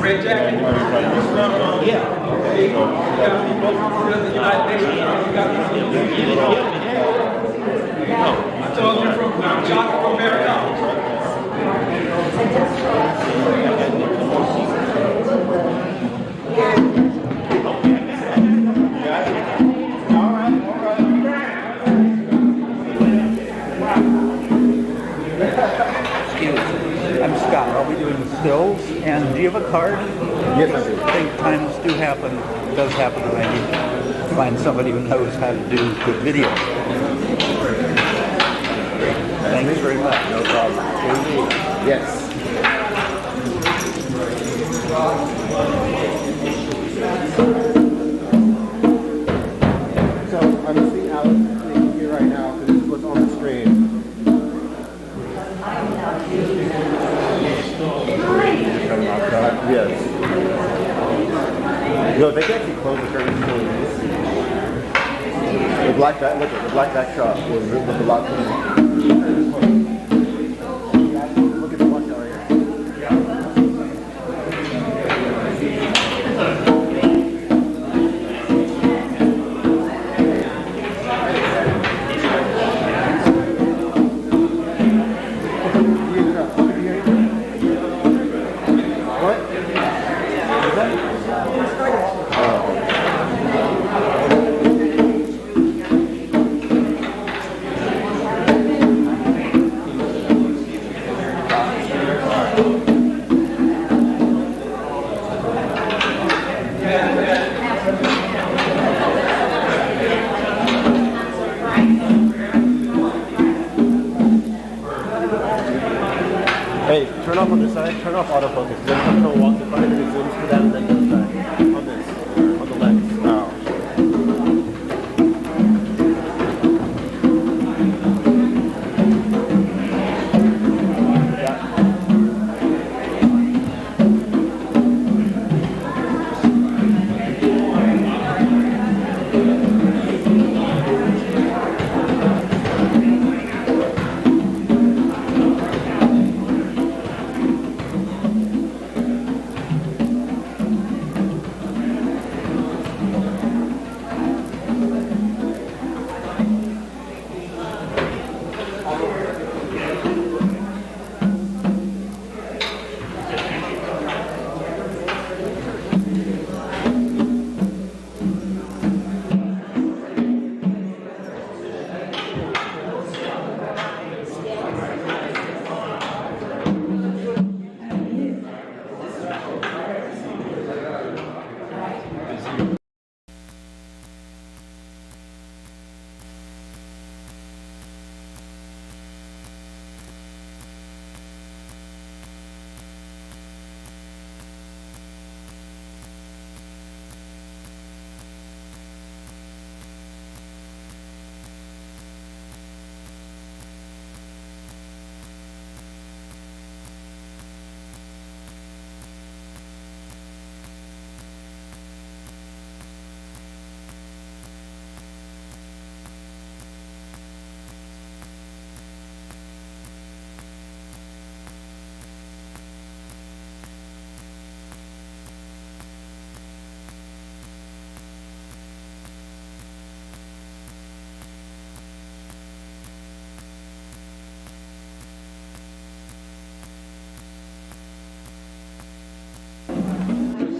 Red jacket. Yeah. I told you from Johnny from America. I'm Scott. I'll be doing stills. And do you have a card? Yes, I do. I think times does happen that I need to find somebody who knows how to do good video. Thanks very much. No problem. Yes. So I'm seeing Alex here right now because this is what's on the screen. Yes. No, they can actually close the curtains for you. The black backdrop was with the lock. Look at the watch out here. What? Hey, turn off on this side, turn off autofocus. Then someone walks in front of it, it zooms to that and then goes back. On this, on the lens. Now.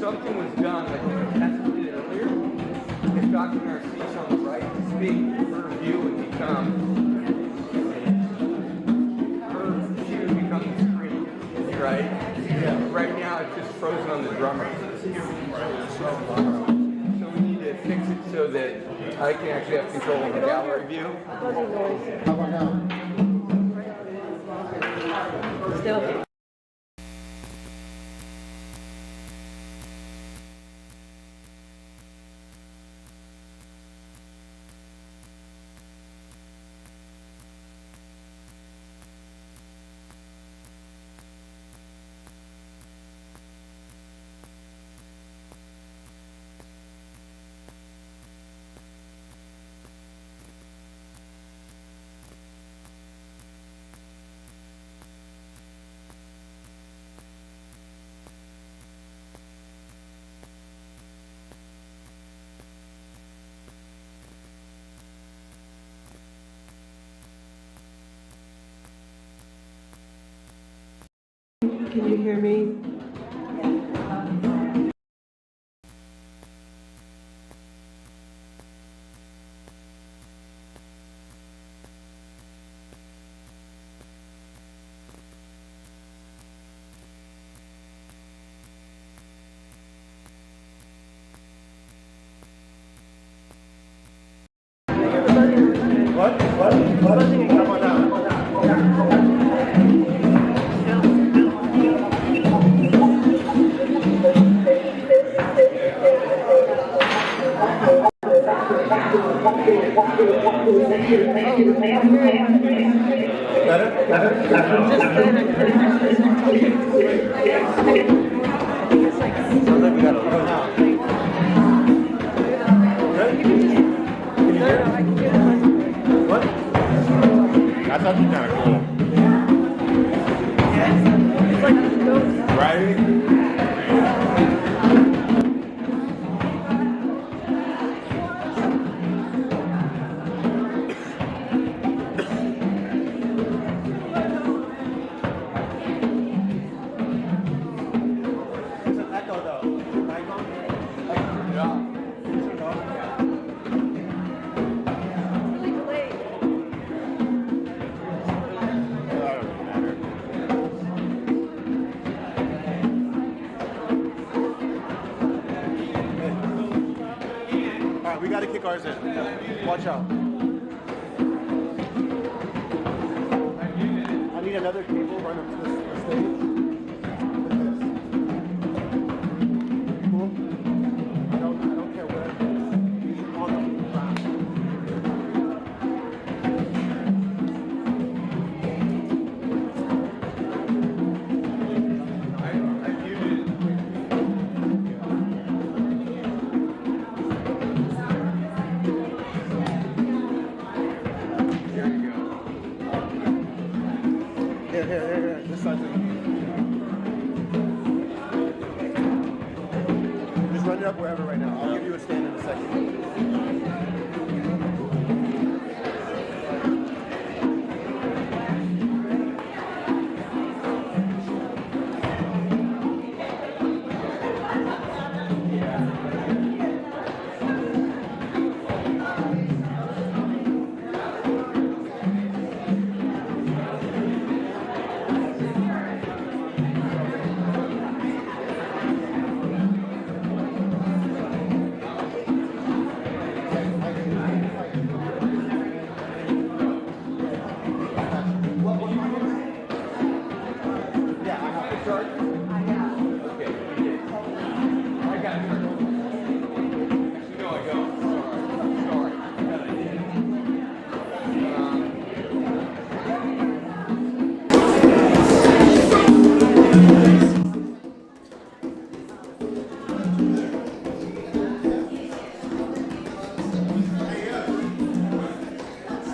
Something was done, like that's what we did earlier. If Dr. Narcisse on the right to speak, her view would become, she would become the screen, right? Yeah. Right now it's just frozen on the drummer. So we need to fix it so that I can actually have control of the gallery view. How about now? Still. Can you hear me? That's actually kind of cool. Right? It's an echo though. Mic on? Yeah. Alright, we gotta kick ours in. Watch out. I need another cable run up to the stage. Cool? I don't care where it is. Use it on the ground. Here. This side. Just run it up wherever right now. I'll give you a stand in a second.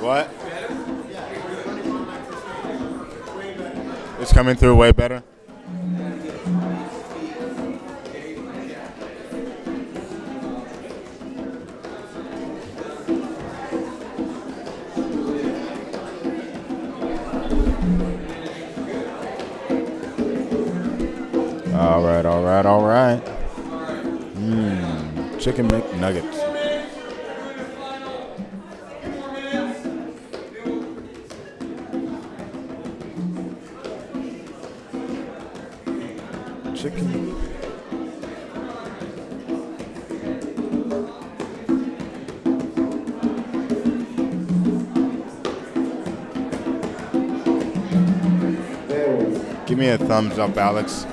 What? It's coming through way better. All right. Chicken McNuggets. Chicken. Give me a thumbs up, Alex.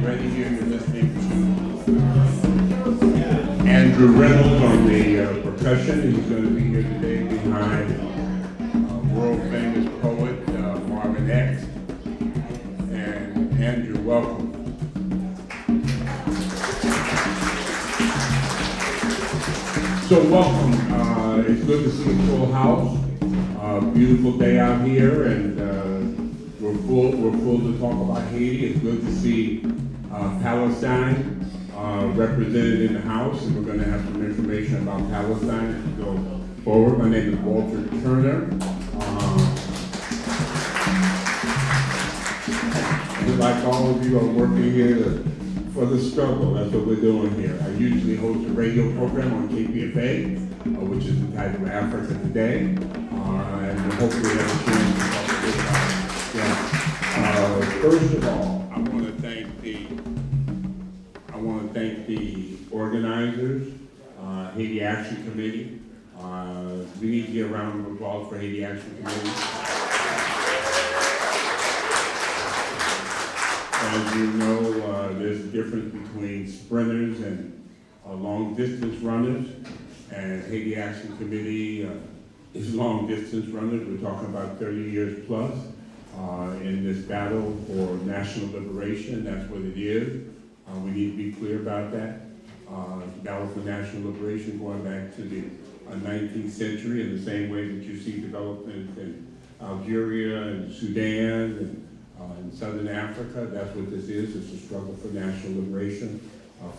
ready here. You're listening to Andrew Reynolds on the percussion. He's going to be here today behind world famous poet Marvin X. And Andrew, welcome. So welcome. It's good to see a full house. Beautiful day out here, and we're full to talk about Haiti. It's good to see Palestine represented in the house, and we're going to have some information about Palestine as we go forward. My name is Walter Turner. Like all of you are working here for the struggle. That's what we're doing here. I usually host a radio program on KPFA, which is entitled Africa Today, and hopefully have a chance to talk a bit about it. First of all, I want to thank the organizers, Haiti Action Committee. We need to get a round of applause for Haiti Action Committee. As you know, there's a difference between sprinters and long-distance runners, and Haiti Action Committee is long-distance runners. We're talking about 30 years plus in this battle for national liberation. That's what it is. We need to be clear about that. Battle for national liberation going back to the 19th century in the same way that you see development in Algeria and Sudan and in Southern Africa. That's what this is. It's a struggle for national liberation,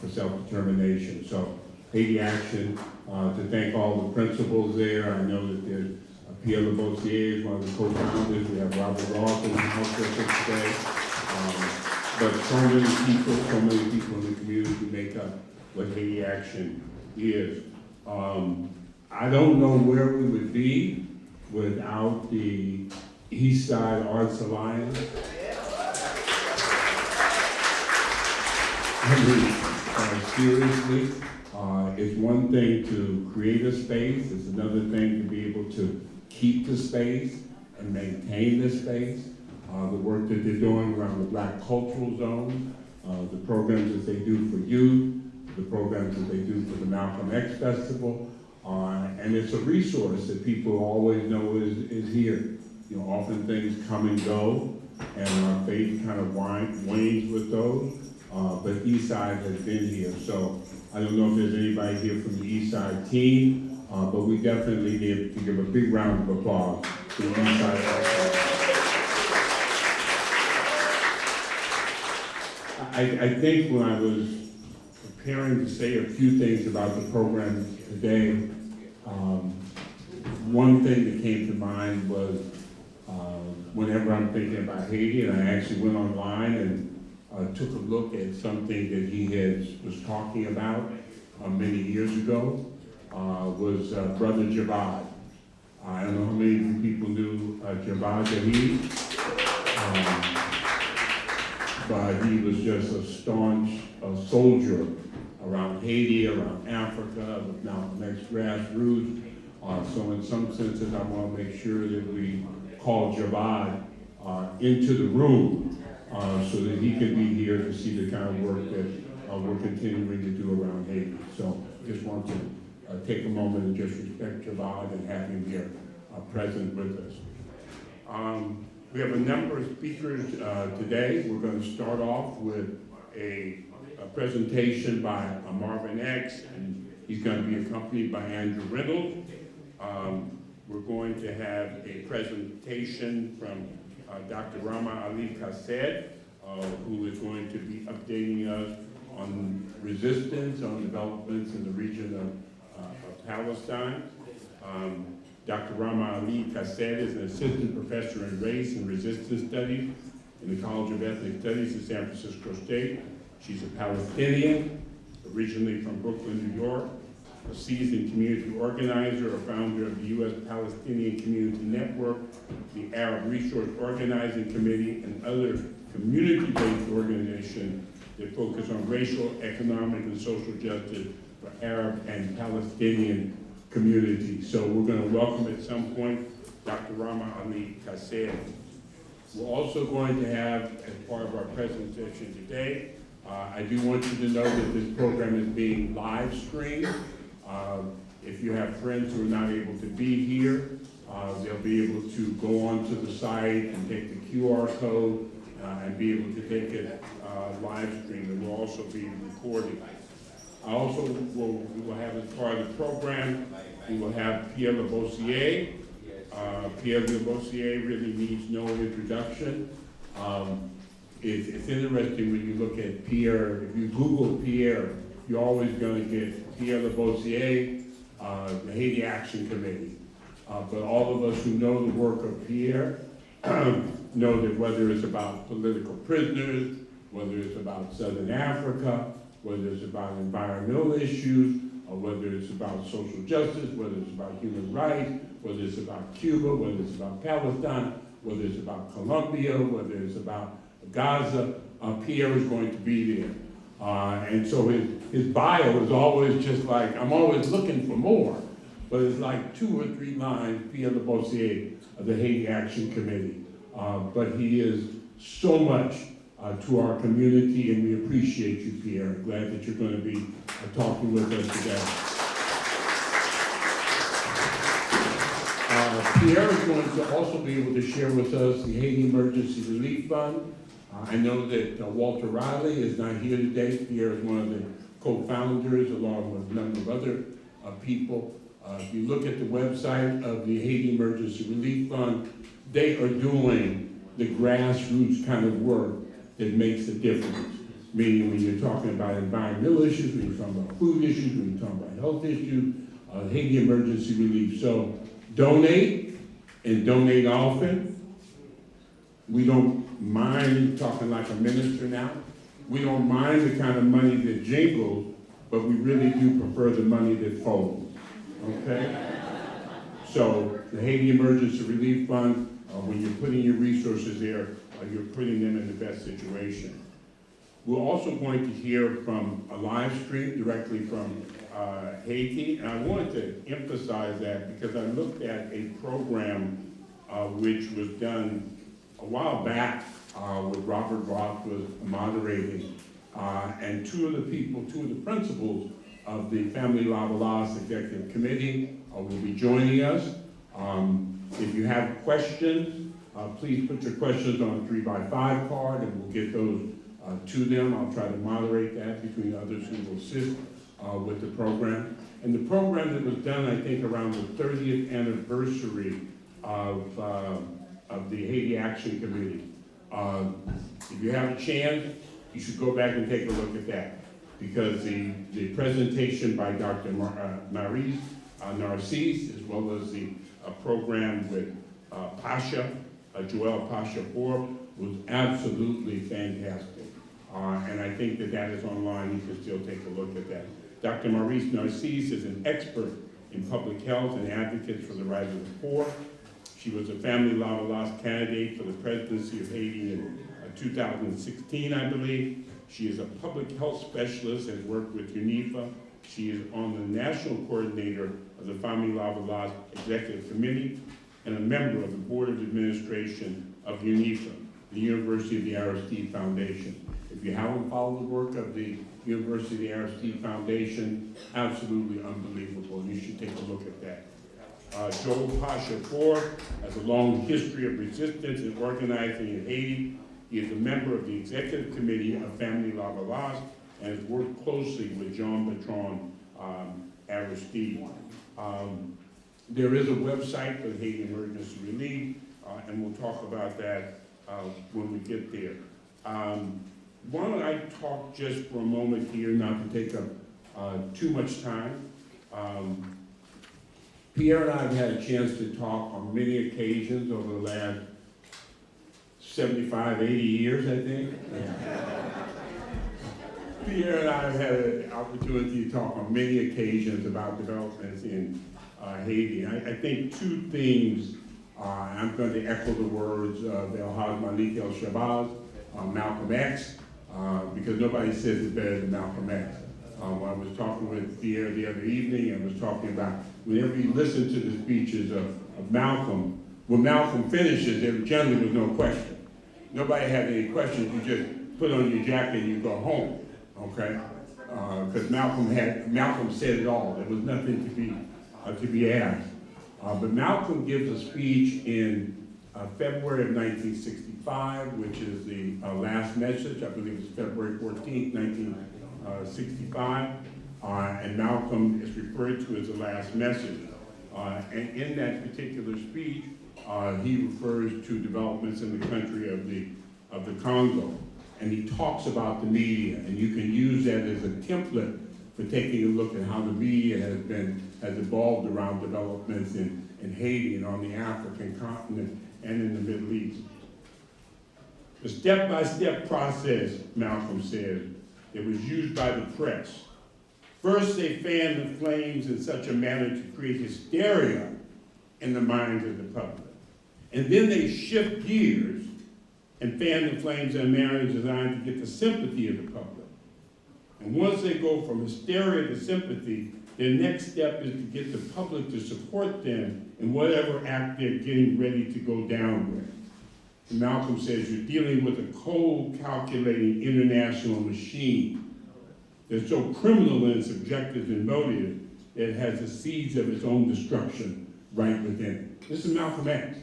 for self-determination. So Haiti Action, to thank all the principals there. I know that there's Pierre LeRoy is one of the co-founders. We have Robert Ross in the house with us today. But so many people in the community make up what Haiti Action is. I don't know where we would be without the East Side Arts Alliance. I mean, seriously, it's one thing to create a space, it's another thing to be able to keep the space and maintain the space. The work that they're doing around the Black Cultural Zone, the programs that they do for youth, the programs that they do for the Malcolm X Festival, and it's a resource that people always know is here. You know, often things come and go, and our faith kind of wanes with those. But East Side has been here, so I don't know if there's anybody here from the East Side team, but we definitely need to give a big round of applause to the East Side. I think when I was preparing to say a few things about the program today, one thing that came to mind was whenever I'm thinking about Haiti, and I actually went online and took a look at something that he was talking about many years ago, was Brother Javad. I don't know how many of you people knew Javad Jahid, but he was just a staunch soldier around Haiti, around Africa, with Malcolm X grassroots. So in some senses, I want to make sure that we call Javad into the room so that he can be here to see the kind of work that we're continuing to do around Haiti. So just want to take a moment and just respect Javad and have him here present with us. We have a number of speakers today. We're going to start off with a presentation by Marvin X, and he's going to be accompanied by Andrew Reynolds. We're going to have a presentation from Dr. Rama Ali-Cissé, who is going to be updating us on resistance, on developments in the region of Palestine. Dr. Rama Ali-Cissé is an assistant professor in race and resistance studies in the College of Ethnic Studies at San Francisco State. She's a Palestinian, originally from Brooklyn, New York, a seasoned community organizer, a founder of the U.S. Palestinian Community Network, the Arab Resource Organizing Committee, and other community-based organizations that focus on racial, economic, and social justice for Arab and Palestinian communities. So we're going to welcome at some point Dr. Rama Ali-Cissé. We're also going to have, as part of our presentation today, I do want you to know that this program is being live streamed. If you have friends who are not able to be here, they'll be able to go onto the site and take the QR code and be able to take it live stream. It will also be recorded. We will have as part of the program, we will have Pierre LeRoy. Pierre LeRoy really needs no introduction. It's interesting when you look at Pierre. If you Google Pierre, you're always going to get Pierre LeRoy, the Haiti Action Committee. But all of us who know the work of Pierre know that whether it's about political prisoners, whether it's about Southern Africa, whether it's about environmental issues, or whether it's about social justice, whether it's about human rights, whether it's about Cuba, whether it's about Palestine, whether it's about Colombia, whether it's about Gaza, Pierre is going to be there. And so his bio is always just like, I'm always looking for more, but it's like 2 or 3 lines, Pierre LeRoy of the Haiti Action Committee. But he is so much to our community, and we appreciate you, Pierre. Glad that you're going to be talking with us today. Pierre is going to also be able to share with us the Haiti Emergency Relief Fund. I know that Walter Riley is not here today. Pierre is one of the co-founders, along with a number of other people. If you look at the website of the Haiti Emergency Relief Fund, they are doing the grassroots kind of work that makes a difference. Meaning when you're talking about environmental issues, when you're talking about food issues, when you're talking about health issues, Haiti Emergency Relief. So donate, and donate often. We don't mind talking like a minister now. We don't mind the kind of money that jingles, but we really do prefer the money that folds, okay? So the Haiti Emergency Relief Fund, when you're putting your resources there, you're putting them in the best situation. We're also going to hear from a live stream directly from Haiti, and I wanted to emphasize that because I looked at a program which was done a while back with Robert Roth was moderating, and two of the principals of the Fanmi Lavalas Executive Committee will be joining us. If you have questions, please put your questions on a 3x5 card and we'll get those to them. I'll try to moderate that between others who will assist with the program. And the program that was done, I think, around the 30th anniversary of the Haiti Action Committee. If you have a chance, you should go back and take a look at that, because the presentation by Dr. Marie Narcisse, as well as the program with Pasha, Joel Pasha Forbes, was absolutely fantastic. And I think that that is online. You can still take a look at that. Dr. Maurice Narcisse is an expert in public health and advocate for the rights of the poor. She was a Fanmi Lavalas candidate for the presidency of Haiti in 2016, I believe. She is a public health specialist and worked with UNIFA. She is on the national coordinator of the Fanmi Lavalas Executive Committee and a member of the Board of Administration of UNIFA, the University of the Aristide Foundation. If you haven't followed the work of the University of the Aristide Foundation, absolutely unbelievable. You should take a look at that. Joel Pasha Forbes has a long history of resistance and organizing in Haiti. He is a member of the Executive Committee of Fanmi Lavalas and has worked closely with Jean-Bertrand Aristide. There is a website for the Haiti Emergency Relief, and we'll talk about that when we get there. Why don't I talk just for a moment here, not to take up too much time. Pierre and I have had a chance to talk on many occasions over the last 75, 80 years, I think. Pierre and I have had an opportunity to talk on many occasions about developments in Haiti. I think two things, I'm going to echo the words of El-Haj Malik El-Shabazz, Malcolm X, because nobody says it better than Malcolm X. I was talking with Pierre the other evening and was talking about whenever you listen to the speeches of Malcolm, when Malcolm finishes, there generally was no question. Nobody had any questions. You just put on your jacket and you go home, okay? Because Malcolm said it all. There was nothing to be asked. But Malcolm gives a speech in February of 1965, which is the last message. I believe it's February 14th, 1965. and Malcolm is referred to as the last message. And in that particular speech, he refers to developments in the country of the Congo, and he talks about the media, and you can use that as a template for taking a look at how the media has evolved around developments in Haiti and on the African continent and in the Middle East. The step-by-step process, Malcolm says, that was used by the press. First, they fanned the flames in such a manner to create hysteria in the minds of the public. And then they shift gears and fan the flames in a manner designed to get the sympathy of the public. And once they go from hysteria to sympathy, their next step is to get the public to support them in whatever act they're getting ready to go down with. And Malcolm says you're dealing with a cold, calculating international machine that's so criminal in its objectives and motives that it has the seeds of its own destruction right within it. This is Malcolm X,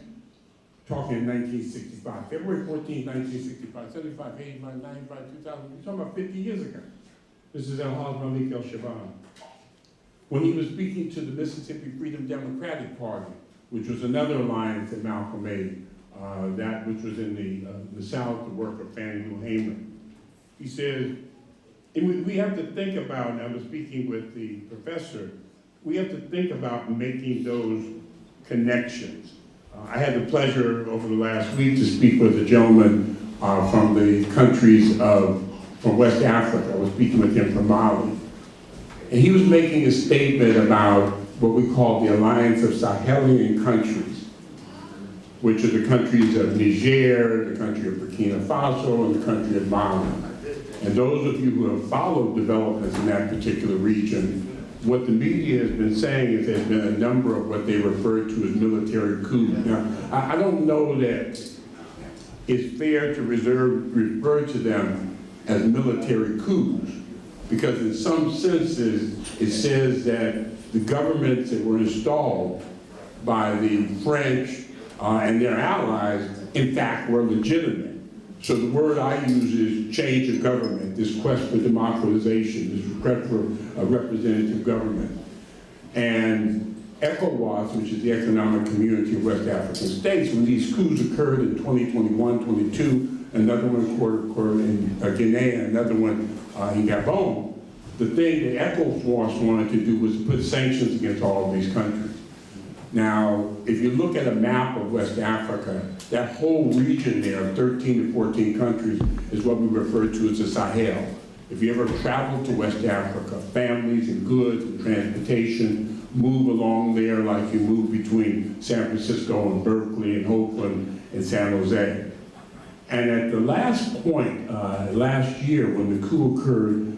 talking in 1965, February 14, 1965, 75, 85, 95, 2000, we're talking about 50 years ago. This is El-Haj Malik El-Shaban. When he was speaking to the Mississippi Freedom Democratic Party, which was another alliance that Malcolm made, that which was in the South, the work of Fanmi Lavalas. He says, and we have to think about, and I was speaking with the professor, we have to think about making those connections. I had the pleasure over the last week to speak with a gentleman from the countries from West Africa. I was speaking with him from Mali. And he was making a statement about what we call the Alliance of Sahelian countries, which are the countries of Niger, the country of Burkina Faso, and the country of Mali. And those of you who have followed developments in that particular region, what the media has been saying is there's been a number of what they refer to as military coups. Now, I don't know that it's fair to refer to them as military coups, because in some senses it says that the governments that were installed by the French and their allies, in fact, were legitimate. So the word I use is change of government, this quest for democratization, this request for a representative government. And ECOWAS, which is the Economic Community of West African States, when these coups occurred in 2021, 22, another one occurred in Guinea, and another one in Gabon, the thing that ECOWAS wanted to do was to put sanctions against all of these countries. Now, if you look at a map of West Africa, that whole region there, 13 to 14 countries, is what we refer to as the Sahel. If you ever travel to West Africa, families and goods and transportation move along there like you move between San Francisco and Berkeley and Oakland and San Jose. And at the last point, last year, when the coup occurred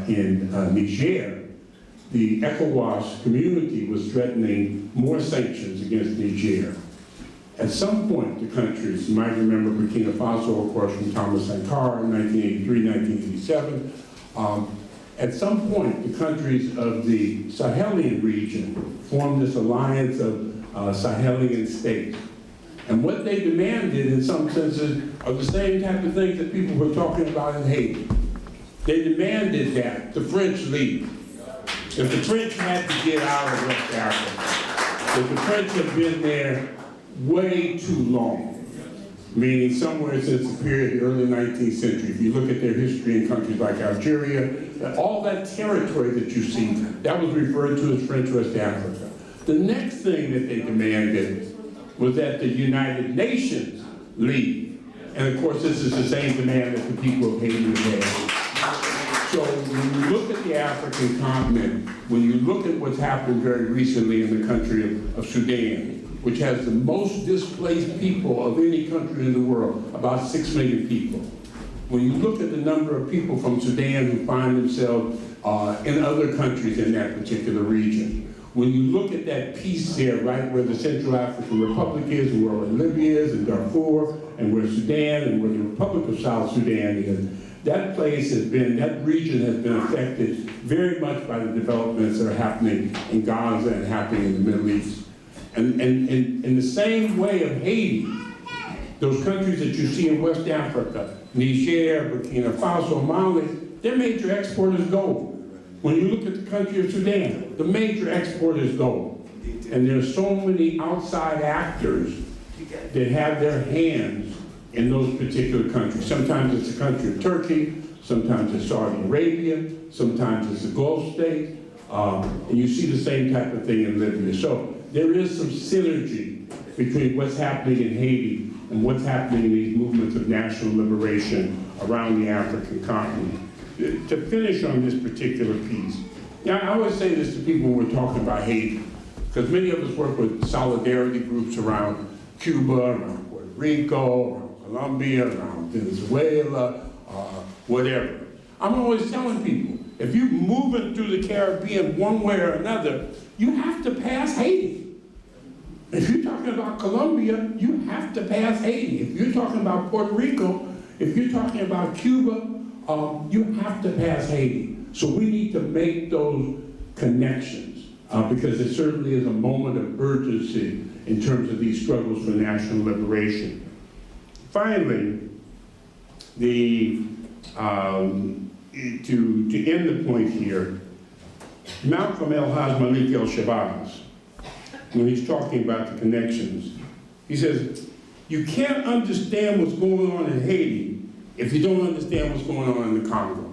in Niger, the ECOWAS community was threatening more sanctions against Niger. At some point, the countries, you might remember Burkina Faso, of course, from Thomas Sankara in 1983, 1987. At some point, the countries of the Sahelian region formed this alliance of Sahelian states. And what they demanded, in some senses, are the same type of things that people were talking about in Haiti. They demanded that the French leave. If the French had to get out of West Africa, if the French have been there way too long, meaning somewhere since the period of the early 19th century. If you look at their history in countries like Algeria, all that territory that you see, that was referred to as French West Africa. The next thing that they demanded was that the United Nations leave. And of course, this is the same demand that the people of Haiti had. So when you look at the African continent, when you look at what's happened very recently in the country of Sudan, which has the most displaced people of any country in the world, about 6 million people. When you look at the number of people from Sudan who find themselves in other countries in that particular region, when you look at that piece there, right where the Central African Republic is, and where Libya is, and Darfur, and where Sudan, and where the Republic of South Sudan is, that place has been, that region has been affected very much by the developments that are happening in Gaza and happening in the Middle East. And in the same way of Haiti, those countries that you see in West Africa, Niger, Burkina Faso, Mali, they're major exporters of gold. When you look at the country of Sudan, the major export is gold. And there's so many outside actors that have their hands in those particular countries. Sometimes it's the country of Turkey, sometimes it's Saudi Arabia, sometimes it's the Gulf state, and you see the same type of thing in Libya. So there is some synergy between what's happening in Haiti and what's happening in these movements of national liberation around the African continent. To finish on this particular piece, now I always say this to people when we're talking about Haiti, because many of us work with solidarity groups around Cuba, around Puerto Rico, around Colombia, around Venezuela, whatever. I'm always telling people, if you're moving through the Caribbean one way or another, you have to pass Haiti. If you're talking about Colombia, you have to pass Haiti. If you're talking about Puerto Rico, if you're talking about Cuba, you have to pass Haiti. So we need to make those connections because it certainly is a moment of urgency in terms of these struggles for national liberation. Finally, to end the point here, Malcolm El-Haj Malik El-Shabazz, when he's talking about the connections, he says, you can't understand what's going on in Haiti if you don't understand what's going on in the Congo.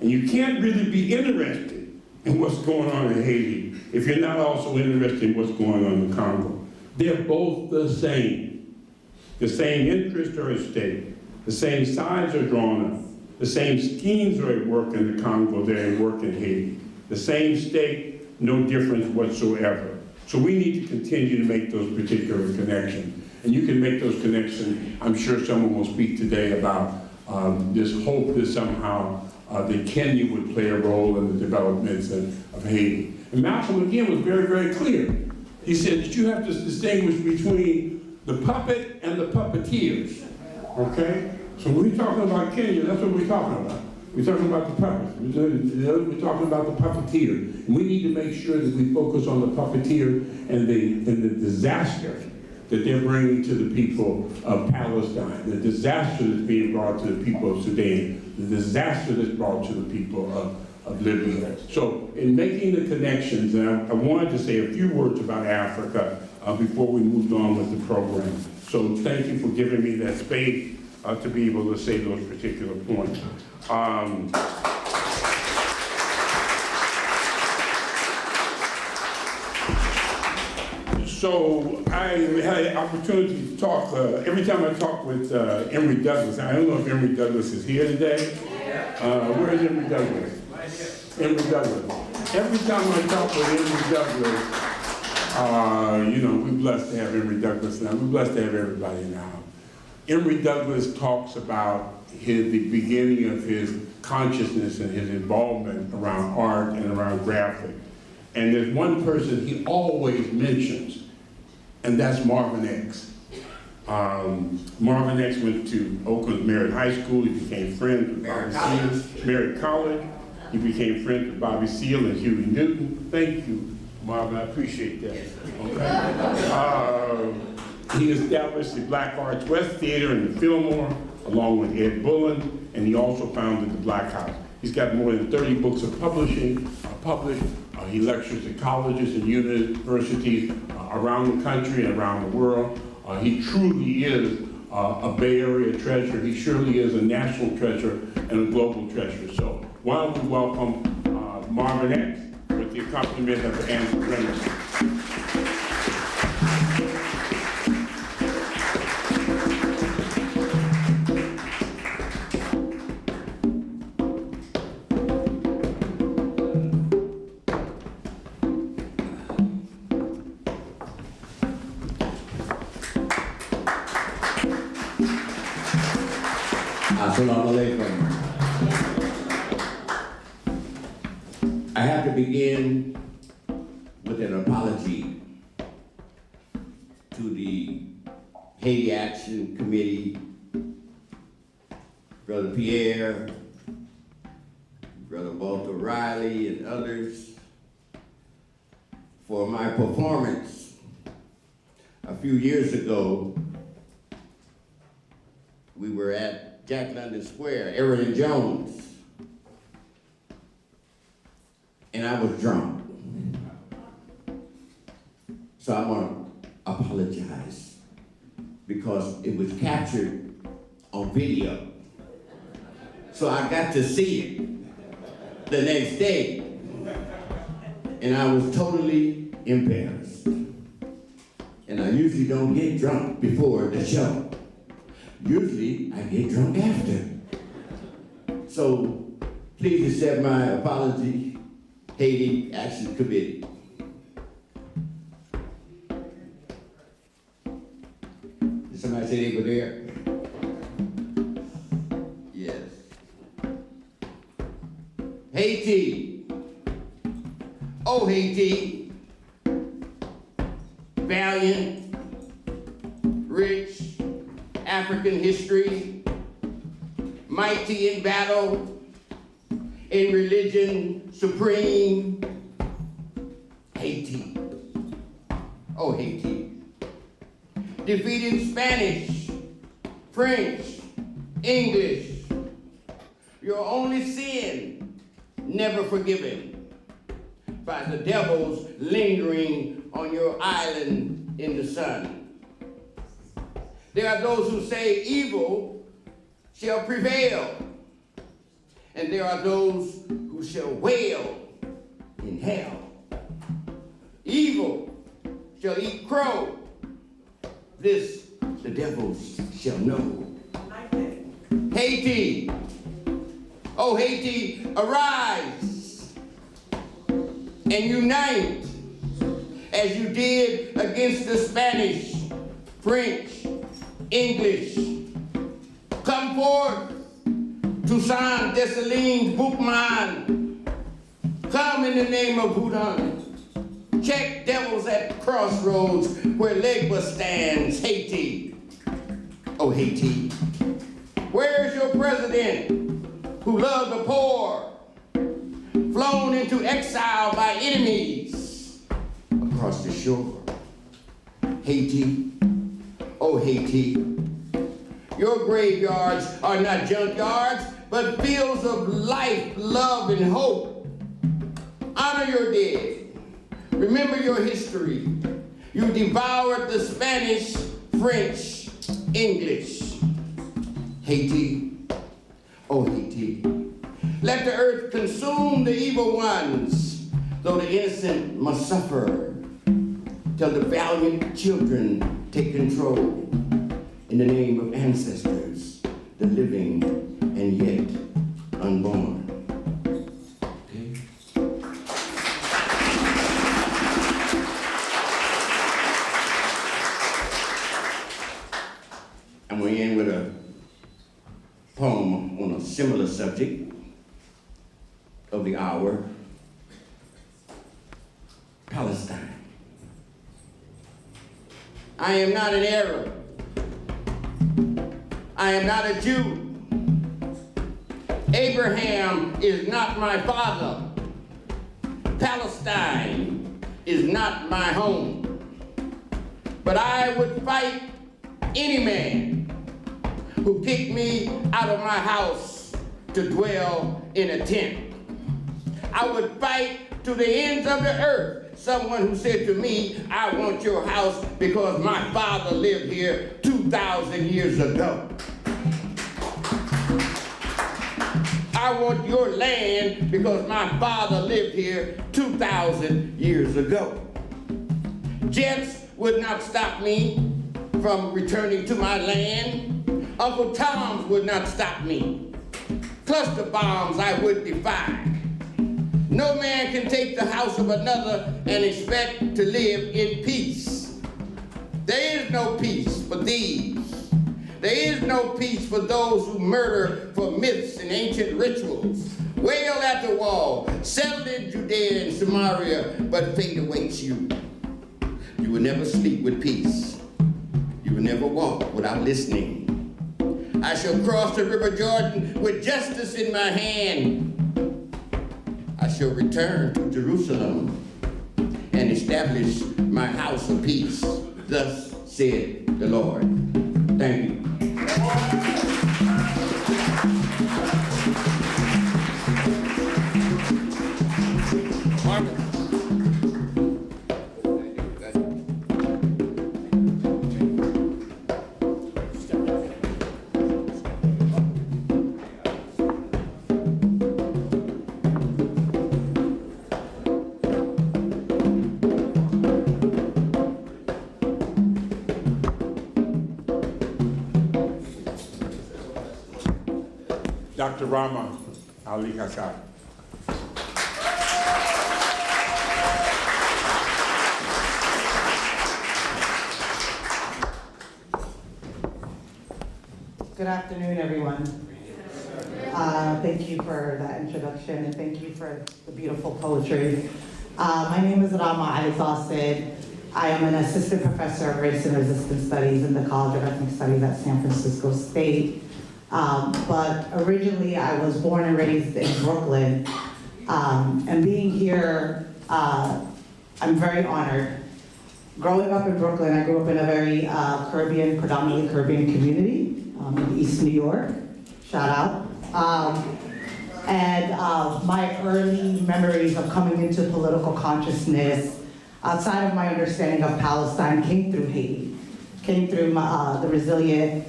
And you can't really be interested in what's going on in Haiti if you're not also interested in what's going on in the Congo. They're both the same. The same interests are at stake. The same sides are drawn up. The same schemes are at work in the Congo, they're at work in Haiti. The same stake, no difference whatsoever. So we need to continue to make those particular connections. And you can make those connections. I'm sure someone will speak today about this hope that somehow that Kenya would play a role in the developments of Haiti. And Malcolm, again, was very, very clear. He said that you have to distinguish between the puppet and the puppeteers, okay? So when we're talking about Kenya, that's what we're talking about. We're talking about the puppet. We're talking about the puppeteer. And we need to make sure that we focus on the puppeteer and the disaster that they're bringing to the people of Palestine, the disaster that's being brought to the people of Sudan, the disaster that's brought to the people of Libya. So in making the connections, and I wanted to say a few words about Africa before we moved on with the program. So thank you for giving me that space to be able to say those particular points. So I had an opportunity to talk, every time I talk with Emory Douglas, I don't know if Emory Douglas is here today. Where is Emory Douglas? Emory Douglas. Every time I talk with Emory Douglas, you know, we're blessed to have Emory Douglas now. We're blessed to have everybody now. Emory Douglas talks about the beginning of his consciousness and his involvement around art and around graphic. And there's one person he always mentions, and that's Marvin X. Marvin X went to Oakland Merritt High School. He became friends with Bobby Seale. Merritt College. He became friends with Bobby Seale and Huey Newton. Thank you, Marvin. I appreciate that. Okay. He established the Black Arts West Theater in the Fillmore, along with Ed Bullen, and he also founded the Black House. He's got more than 30 books of publishing published. He lectures at colleges and universities around the country and around the world. He truly is a Bay Area treasure. He surely is a national treasure and a global treasure. So why don't we welcome Marvin X with the accompaniment of the Anne Reynolds. Assalamu alaikum. I have to begin with an apology to the Haiti Action Committee, Brother Pierre, Brother Walter Riley, and others for my performance a few years ago. We were at Jack London Square, Aaron and Jones. and I was drunk. So I want to apologize because it was captured on video. So I got to see it the next day, and I was totally embarrassed. And I usually don't get drunk before the show. Usually I get drunk after. So please accept my apology, Haiti Action Committee. Did somebody say they were there? Yes. Haiti. Oh, Haiti. Valiant, rich, African history, mighty in battle, in religion supreme. Haiti. Oh, Haiti. Defeated Spanish, French, English. Your only sin, never forgiven by the devils lingering on your island in the sun. There are those who say evil shall prevail, and there are those who shall wail in hell. Evil shall eat crow, this the devils shall know. Haiti, oh Haiti, arise and unite as you did against the Spanish, French, English. Come forth, Toussaint, Dessalines, Boukman. Come in the name of Boudin. Check devils at crossroads where Legba stands, Haiti. Oh, Haiti. Where's your president who loved the poor, flown into exile by enemies across the shore? Haiti, oh Haiti. Your graveyards are not junkyards, but fields of life, love, and hope. Honor your dead. Remember your history. You devoured the Spanish, French, English. Haiti, oh Haiti. Let the earth consume the evil ones, though the innocent must suffer, till the valiant children take control in the name of ancestors, the living and yet unborn. Okay. I'm going to end with a poem on a similar subject of the hour, Palestine. I am not an Arab. I am not a Jew. Abraham is not my father. Palestine is not my home. But I would fight any man who kicked me out of my house to dwell in a tent. I would fight to the ends of the earth someone who said to me, I want your house because my father lived here 2,000 years ago. I want your land because my father lived here 2,000 years ago. Jets would not stop me from returning to my land. Uncle Toms would not stop me. Cluster bombs I would defy. No man can take the house of another and expect to live in peace. There is no peace for thieves. There is no peace for those who murder for myths and ancient rituals. Wail at the wall, settle in Judea and Samaria, but fate awaits you. You will never sleep with peace. You will never walk without listening. I shall cross the river Jordan with justice in my hand. I shall return to Jerusalem and establish my house of peace. Thus said the Lord. Thank you. Dr. Rama Ali-Cissé. Good afternoon, everyone. Thank you for that introduction and thank you for the beautiful poetry. My name is Rama Ali-Cissé. I am an assistant professor of race and resistance studies in the College of Ethnic Studies at San Francisco State. But originally I was born and raised in Brooklyn. And being here, I'm very honored. Growing up in Brooklyn, I grew up in a very predominantly Caribbean community in East New York, shout out. And my early memories of coming into political consciousness outside of my understanding of Palestine came through Haiti, came through the resilient,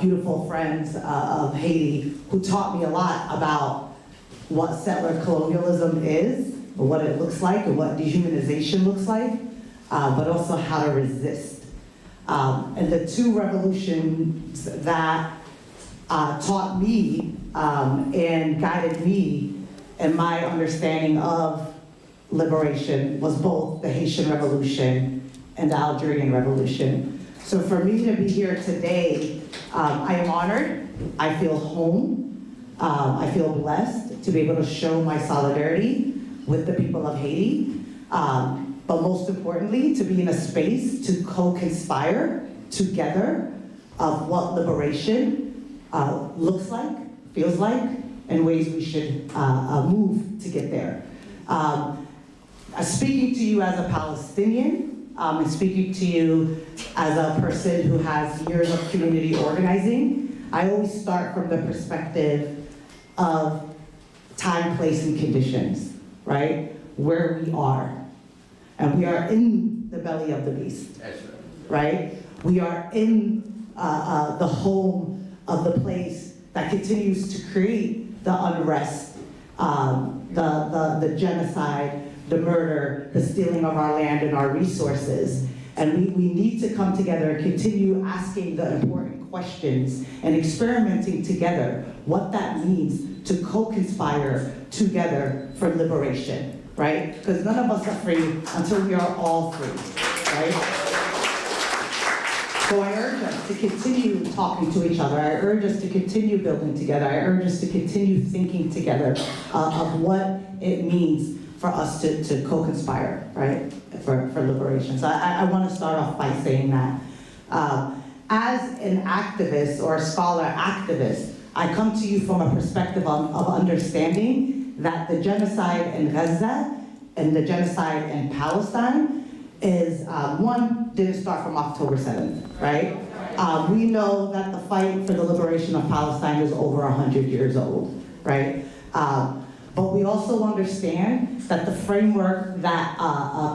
beautiful friends of Haiti who taught me a lot about what settler colonialism is, what it looks like, and what dehumanization looks like, but also how to resist. And the two revolutions that taught me and guided me in my understanding of liberation was both the Haitian Revolution and the Algerian Revolution. So for me to be here today, I am honored, I feel home, I feel blessed to be able to show my solidarity with the people of Haiti. But most importantly, to be in a space to co-conspire together of what liberation looks like, feels like, and ways we should move to get there. Speaking to you as a Palestinian, and speaking to you as a person who has years of community organizing, I always start from the perspective of time, place, and conditions, right? Where we are. And we are in the belly of the beast, right? We are in the home of the place that continues to create the unrest, the genocide, the murder, the stealing of our land and our resources. And we need to come together and continue asking the important questions and experimenting together what that means to co-conspire together for liberation. Right? Because none of us are free until we are all free, right? So I urge us to continue talking to each other. I urge us to continue building together. I urge us to continue thinking together of what it means for us to co-conspire, right? For liberation. So I want to start off by saying that. As an activist or a scholar activist, I come to you from a perspective of understanding that the genocide in Gaza and the genocide in Palestine is, one, didn't start from October 7th, right? We know that the fight for the liberation of Palestine is over 100 years old, right? But we also understand that the framework that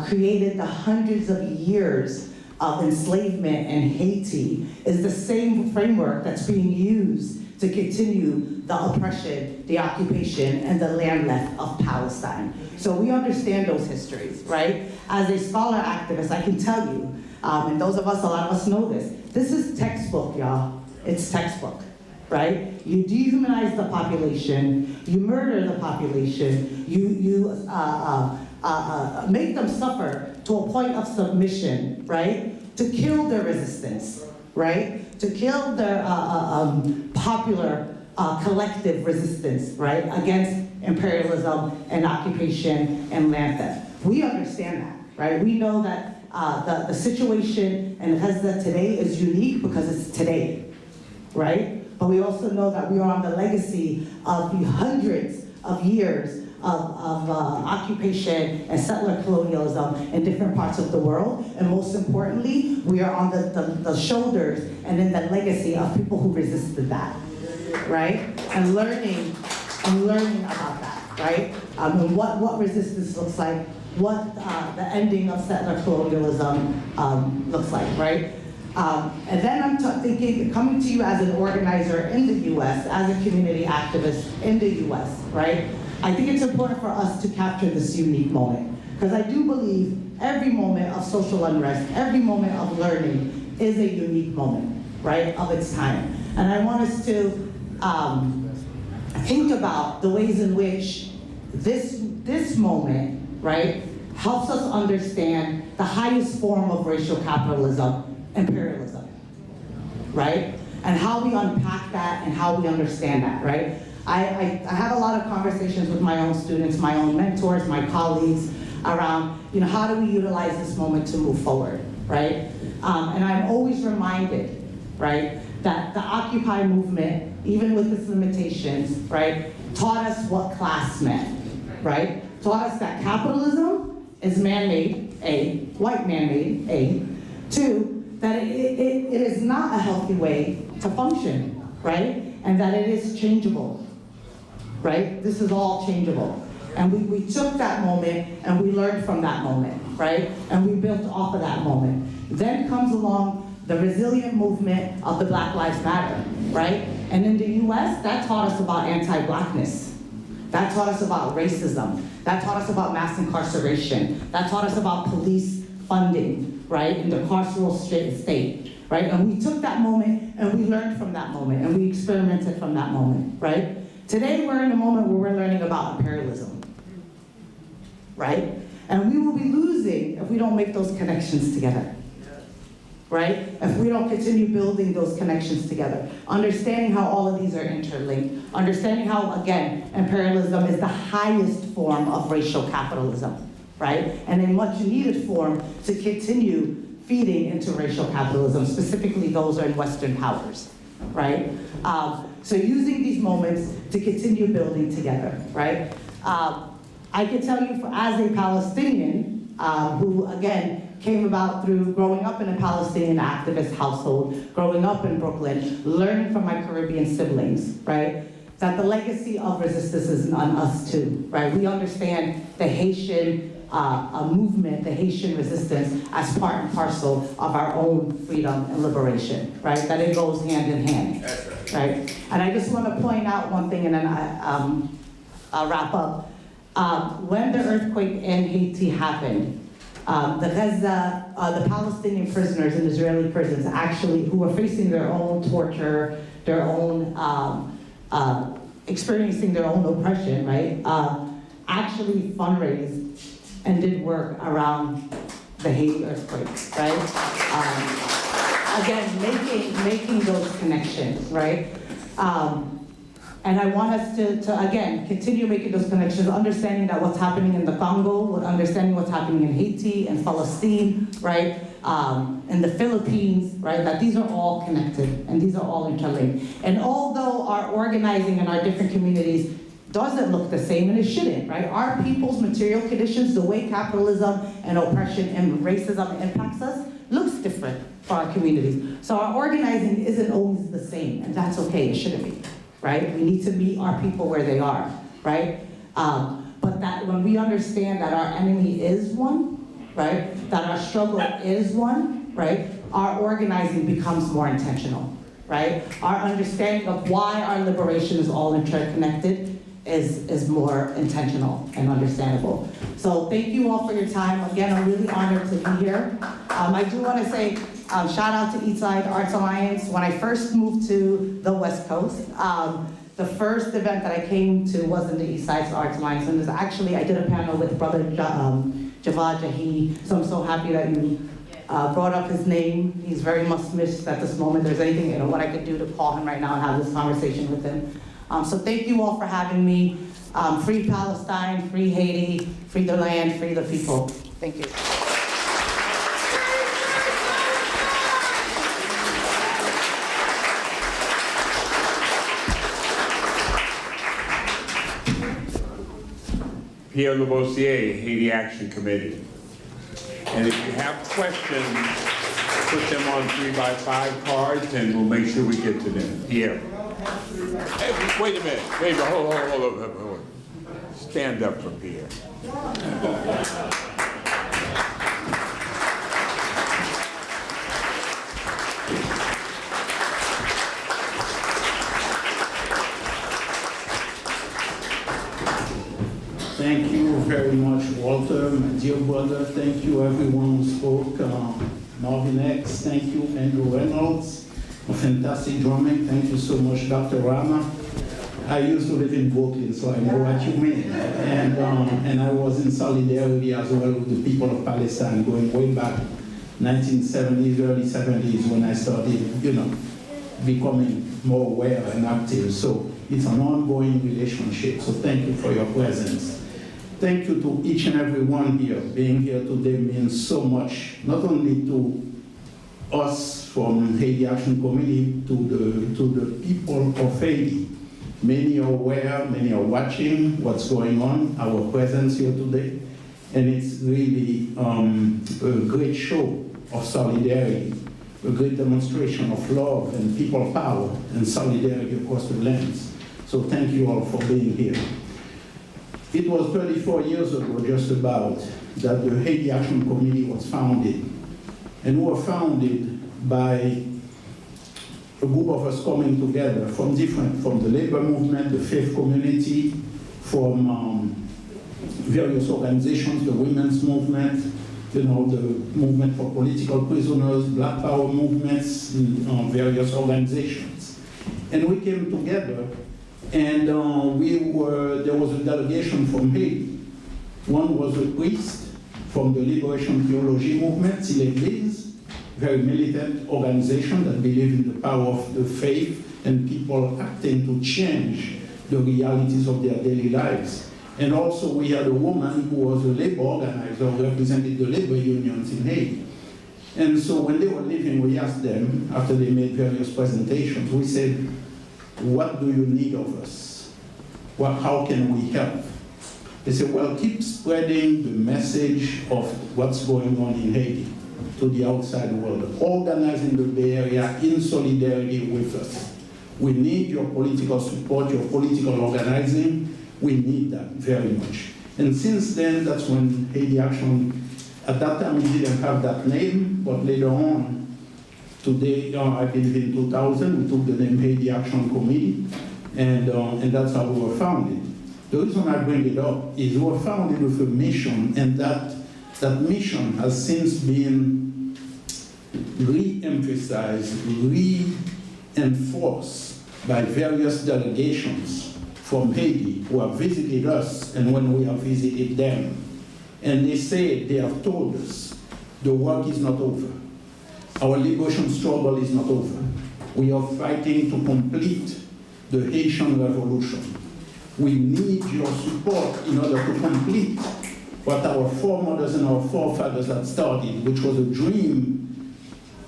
created the hundreds of years of enslavement in Haiti is the same framework that's being used to continue the oppression, the occupation, and the land left of Palestine. So we understand those histories, right? As a scholar activist, I can tell you, and those of us, a lot of us know this is textbook, y'all. It's textbook, right? You dehumanize the population, you murder the population, you make them suffer to a point of submission, right? To kill their resistance, right? To kill their popular collective resistance, right? Against imperialism and occupation and land theft. We understand that, right? We know that the situation in Gaza today is unique because it's today, right? But we also know that we are on the legacy of the hundreds of years of occupation and settler colonialism in different parts of the world. And most importantly, we are on the shoulders and in the legacy of people who resisted that, right? And learning about that, right? And what resistance looks like, what the ending of settler colonialism looks like, right? And then I'm thinking, coming to you as an organizer in the US, as a community activist in the US, right? I think it's important for us to capture this unique moment. Because I do believe every moment of social unrest, every moment of learning is a unique moment, right, of its time. And I want us to think about the ways in which this moment, right, helps us understand the highest form of racial capitalism, imperialism, right? And how we unpack that and how we understand that, right? I have a lot of conversations with my own students, my own mentors, my colleagues around, how do we utilize this moment to move forward, right? And I'm always reminded, right, that the Occupy movement, even with its limitations, right, taught us what class meant, right? Taught us that capitalism is man-made, A, white man-made, A. Two, that it is not a healthy way to function, right? And that it is changeable, right? This is all changeable. And we took that moment and we learned from that moment, right? And we built off of that moment. Then comes along the resilient movement of the Black Lives Matter, right? And in the US, that taught us about anti-Blackness. That taught us about racism. That taught us about mass incarceration. That taught us about police funding, right? In the carceral state, right? And we took that moment and we learned from that moment and we experimented from that moment, right? Today we're in a moment where we're learning about imperialism, right? And we will be losing if we don't make those connections together, right? If we don't continue building those connections together, understanding how all of these are interlinked, understanding how, again, imperialism is the highest form of racial capitalism, right? And a much needed form to continue feeding into racial capitalism, specifically those in Western powers, right? So using these moments to continue building together, right? I can tell you, as a Palestinian, who again, came about through growing up in a Palestinian activist household, growing up in Brooklyn, learning from my Caribbean siblings, right? That the legacy of resistance is on us too, right? We understand the Haitian movement, the Haitian resistance as part and parcel of our own freedom and liberation, right? That it goes hand in hand, right? And I just want to point out one thing and then I'll wrap up. When the earthquake in Haiti happened, the Palestinian prisoners in Israeli prisons actually, who were facing their own torture, their own, experiencing their own oppression, right? Actually fundraised and did work around the Haiti earthquake, right? Again, making those connections, right? And I want us to again, continue making those connections, understanding that what's happening in the Congo, understanding what's happening in Haiti and Palestine, right? In the Philippines, right? That these are all connected and these are all interlinked. And although our organizing in our different communities doesn't look the same, and it shouldn't, right? Our people's material conditions, the way capitalism and oppression and racism impacts us, looks different for our communities. So our organizing isn't always the same, and that's okay, it shouldn't be. Right? We need to meet our people where they are, right? But that when we understand that our enemy is one, right? That our struggle is one, right? Our organizing becomes more intentional, right? Our understanding of why our liberation is all interconnected is more intentional and understandable. So thank you all for your time. Again, I'm really honored to be here. I do want to say, shout out to Eastside Arts Alliance. When I first moved to the West Coast, the first event that I came to was in the Eastside Arts Alliance, and it was actually, I did a panel with Brother Javad Jahi, so I'm so happy that you brought up his name. He's very much missed at this moment. There's anything, what I could do to call him right now and have this conversation with him. So thank you all for having me. Free Palestine, free Haiti, free the land, free the people. Thank you. Pierre LeRoy, Haiti Action Committee. And if you have questions, put them on 3x5 cards and we'll make sure we get to them. Pierre. Hey, wait a minute. Wait, hold on. Stand up for Pierre. Thank you very much, Walter, my dear brother. Thank you, everyone who spoke. Marvin X, thank you, Andrew Reynolds. Fantastic drumming. Thank you so much, Dr. Rama. I used to live in Brooklyn, so I know what you mean. And I was in solidarity as well with the people of Palestine going way back 1970s, early 70s, when I started, becoming more aware and active. So it's an ongoing relationship. So thank you for your presence. Thank you to each and every one here. Being here today means so much, not only to us from Haiti Action Committee, to the people of Haiti. Many are aware, many are watching what's going on, our presence here today. And it's really a great show of solidarity, a great demonstration of love and people power and solidarity across the lands. So thank you all for being here. It was 34 years ago, just about, that the Haiti Action Committee was founded. And we were founded by a group of us coming together from the labor movement, the faith community, from various organizations, the women's movement, the movement for political prisoners, Black Power movements, various organizations. And we came together, and there was a delegation from Haiti. One was a priest from the Liberation Theology movement, L'Église, very militant organization that believed in the power of the faith and people acting to change the realities of their daily lives. And also we had a woman who was a labor organizer who represented the labor unions in Haiti. And so when they were leaving, we asked them, after they made various presentations, we said, what do you need of us? How can we help? They said, well, keep spreading the message of what's going on in Haiti to the outside world, organizing the Bay Area in solidarity with us. We need your political support, your political organizing. We need that very much. And since then, that's when Haiti Action, at that time we didn't have that name, but later on, today, I believe in 2000, we took the name Haiti Action Committee, and that's how we were founded. The reason I bring it up is we were founded with a mission, and that mission has since been re-emphasized, reinforced by various delegations from Haiti who have visited us and when we have visited them. And they have told us, the work is not over. Our liberation struggle is not over. We are fighting to complete the Haitian revolution. We need your support in order to complete what our foremothers and our forefathers had started, which was a dream,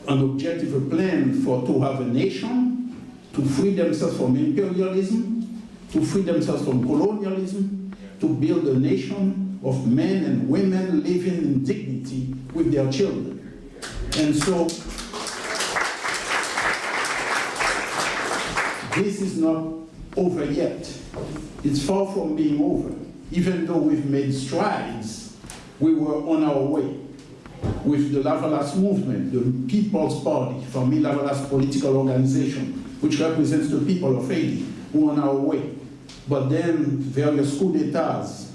an objective, a plan to have a nation, to free themselves from imperialism, to free themselves from colonialism, to build a nation of men and women living in dignity with their children. And so, this is not over yet. It's far from being over. Even though we've made strides, we were on our way. With the Lavalas movement, the People's Party, Fanmi Lavalas political organization, which represents the people of Haiti, we were on our way. But then various coups d'etats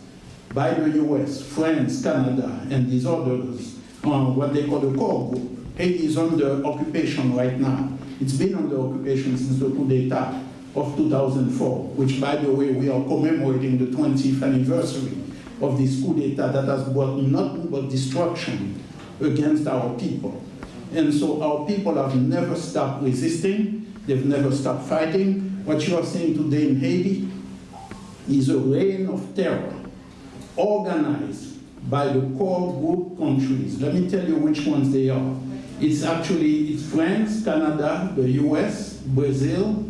by the US, France, Canada, and these others, what they call the core group. Haiti is under occupation right now. It's been under occupation since the coup d'etat of 2004, which, by the way, we are commemorating the 20th anniversary of this coup d'etat that has brought nothing but destruction against our people. And so our people have never stopped resisting, they've never stopped fighting. What you are seeing today in Haiti is a reign of terror organized by the core group countries. Let me tell you which ones they are. It's France, Canada, the US, Brazil,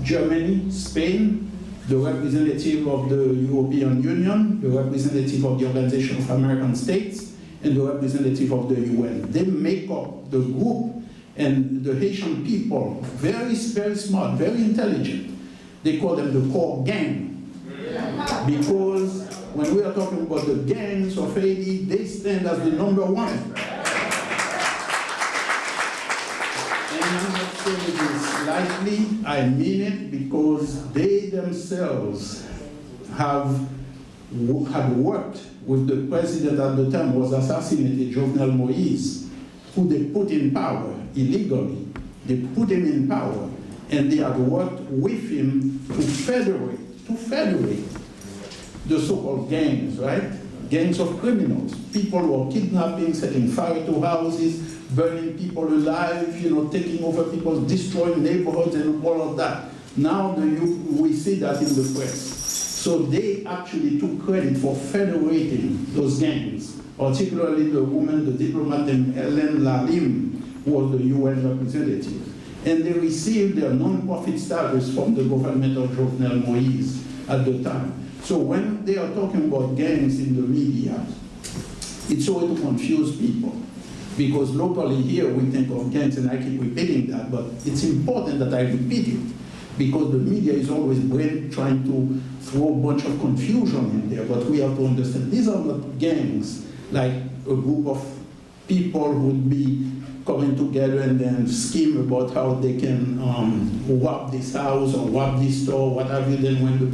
Germany, Spain, the representative of the European Union, the representative of the Organization of American States, and the representative of the UN. They make up the group, and the Haitian people, very, very smart, very intelligent. They call them the core gang. Because when we are talking about the gangs of Haiti, they stand as the number one. And I'm not saying this lightly, I mean it, because they themselves had worked with the president at the time who was assassinated, Jovenel Moïse, who they put in power illegally. They put him in power, and they had worked with him to federate the so-called gangs, right? Gangs of criminals, people who are kidnapping, setting fire to houses, burning people alive, taking over people, destroying neighborhoods and all of that. Now we see that in the press. So they actually took credit for federating those gangs, particularly the woman, the diplomat, Hélène Lalim, who was the UN representative. And they received their non-profit status from the government of Jovenel Moïse at the time. So when they are talking about gangs in the media, it's a way to confuse people. Because locally here we think of gangs, and I keep repeating that, but it's important that I repeat it, because the media is always trying to throw a bunch of confusion in there, but we have to understand these are not gangs, like a group of people who would be coming together and then scheme about how they can rob this house or rob this store, what have you. Then when the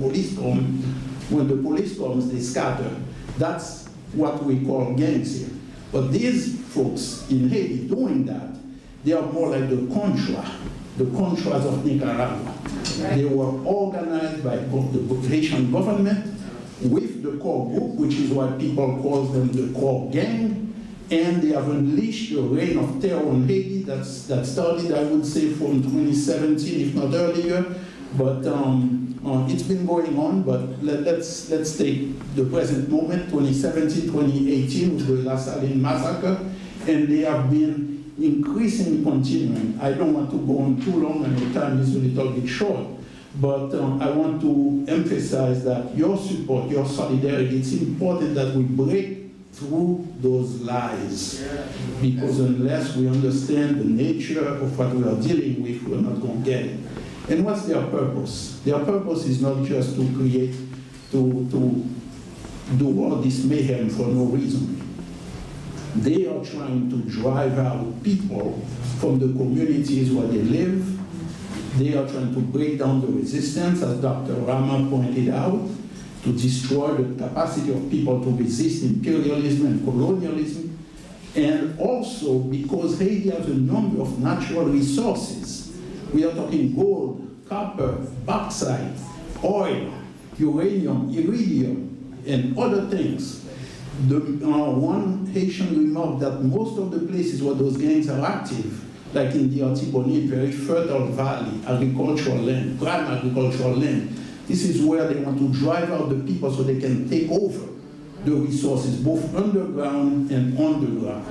police comes, they scatter. That's what we call gangs here. But these folks in Haiti doing that, they are more like the Contras of Nicaragua. Right. They were organized by the Haitian government with the core group, which is why people call them the core gang, and they have unleashed a reign of terror on Haiti that started, I would say, from 2017, if not earlier. But it's been going on, but let's take the present moment, 2017, 2018, with the La Saline massacre, and they have been increasingly continuing. I don't want to go on too long, and the time is a little bit short, but I want to emphasize that your support, your solidarity, it's important that we break through those lies, because unless we understand the nature of what we are dealing with, we're not going to get it. And what's their purpose? Their purpose is not just to create, to do all this mayhem for no reason. They are trying to drive out people from the communities where they live. They are trying to break down the resistance, as Dr. Rama pointed out, to destroy the capacity of people to resist imperialism and colonialism. And also because Haiti has a number of natural resources. We are talking gold, copper, bauxite, oil, uranium, iridium, and other things. One Haitian remarked that most of the places where those gangs are active, like in the Artibonite, very fertile valley, agricultural land, prime agricultural land, this is where they want to drive out the people so they can take over the resources, both underground and underground.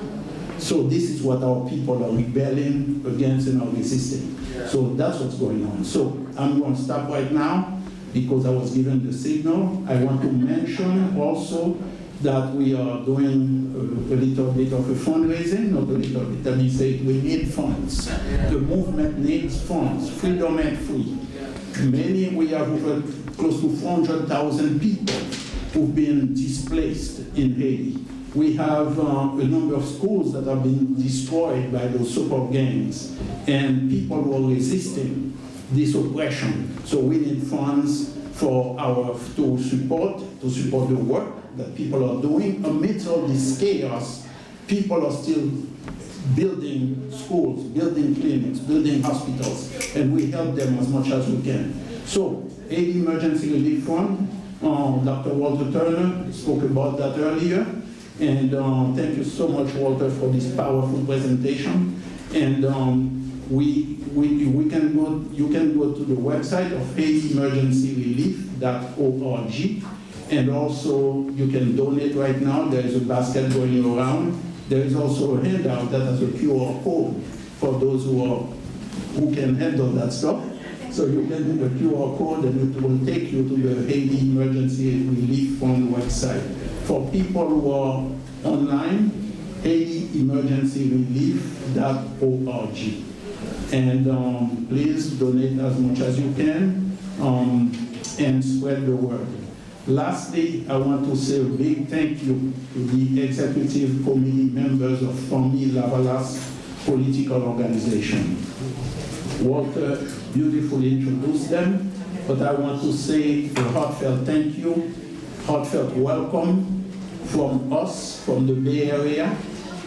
So this is what our people are rebelling against and are resisting. So that's what's going on. So I'm going to stop right now because I was given the signal. I want to mention also that we are doing a little bit of a fundraising, not a little bit, let me say it, we need funds. The movement needs funds, freedom and free. We have over close to 400,000 people who've been displaced in Haiti. We have a number of schools that have been destroyed by those so-called gangs, and people who are resisting this oppression. So we need funds to support the work that people are doing. Amidst all this chaos, people are still building schools, building clinics, building hospitals, and we help them as much as we can. So, Haiti Emergency Relief Fund, Dr. Walter Turner spoke about that earlier, and thank you so much, Walter, for this powerful presentation. And you can go to the website of HaitiEmergencyRelief.org, and also you can donate right now. There is a basket going around. There is also a handout that has a QR code for those who can handle that stuff. So you can do the QR code and it will take you to the Haiti Emergency Relief Fund website. For people who are online, HaitiEmergencyRelief.org. And please donate as much as you can and spread the word. Lastly, I want to say a big thank you to the executive committee members of Fanmi Lavalas political organization. Walter beautifully introduced them, but I want to say a heartfelt thank you, heartfelt welcome from us, from the Bay Area,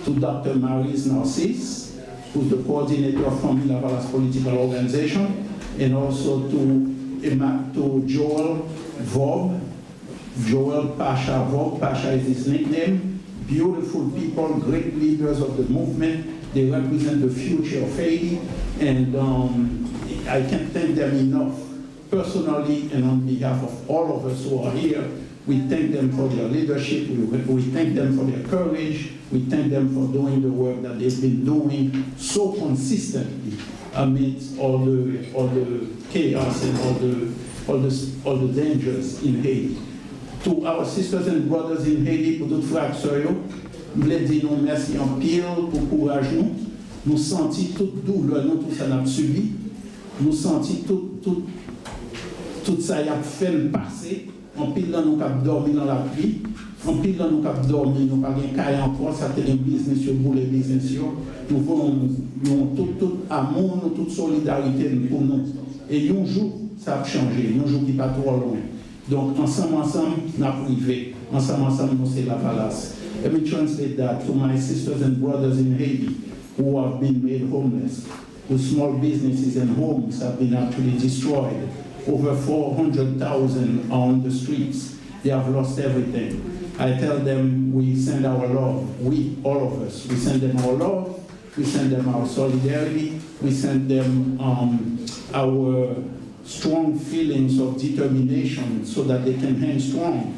to Dr. Maryse Narcisse, who's the coordinator of Fanmi Lavalas political organization, and also to Joel Vogue, Joel Pasha Vogue. Pasha is his nickname. Beautiful people, great leaders of the movement. They represent the future of Haiti, and I can't thank them enough. Personally, and on behalf of all of us who are here, we thank them for their leadership, we thank them for their courage, we thank them for doing the work that they've been doing so consistently amidst all the chaos and all the dangers in Haiti. To our sisters and brothers in Haiti, pour toutes frères sœurs, je voulais dire nous merci en pile pour courage nous. Nous sentis toute douleur, nous tout ça n'a subi. Nous sentis tout ça y a fait le passé. En pile là nous cap dormi dans la pluie. En pile là nous cap dormi, nous pas gain caille encore, ça c'est un business sur boule business. Nous voulons tout amour, toute solidarité pour nous. Et un jour ça a changé, un jour qui pas trop loin. Donc ensemble nous privé. Ensemble nous c'est Lavalas. Let me translate that to my sisters and brothers in Haiti who have been made homeless, whose small businesses and homes have been actually destroyed. Over 400,000 are on the streets. They have lost everything. I tell them we send our love, we, all of us, we send them our love, we send them our solidarity, we send them our strong feelings of determination so that they can hang strong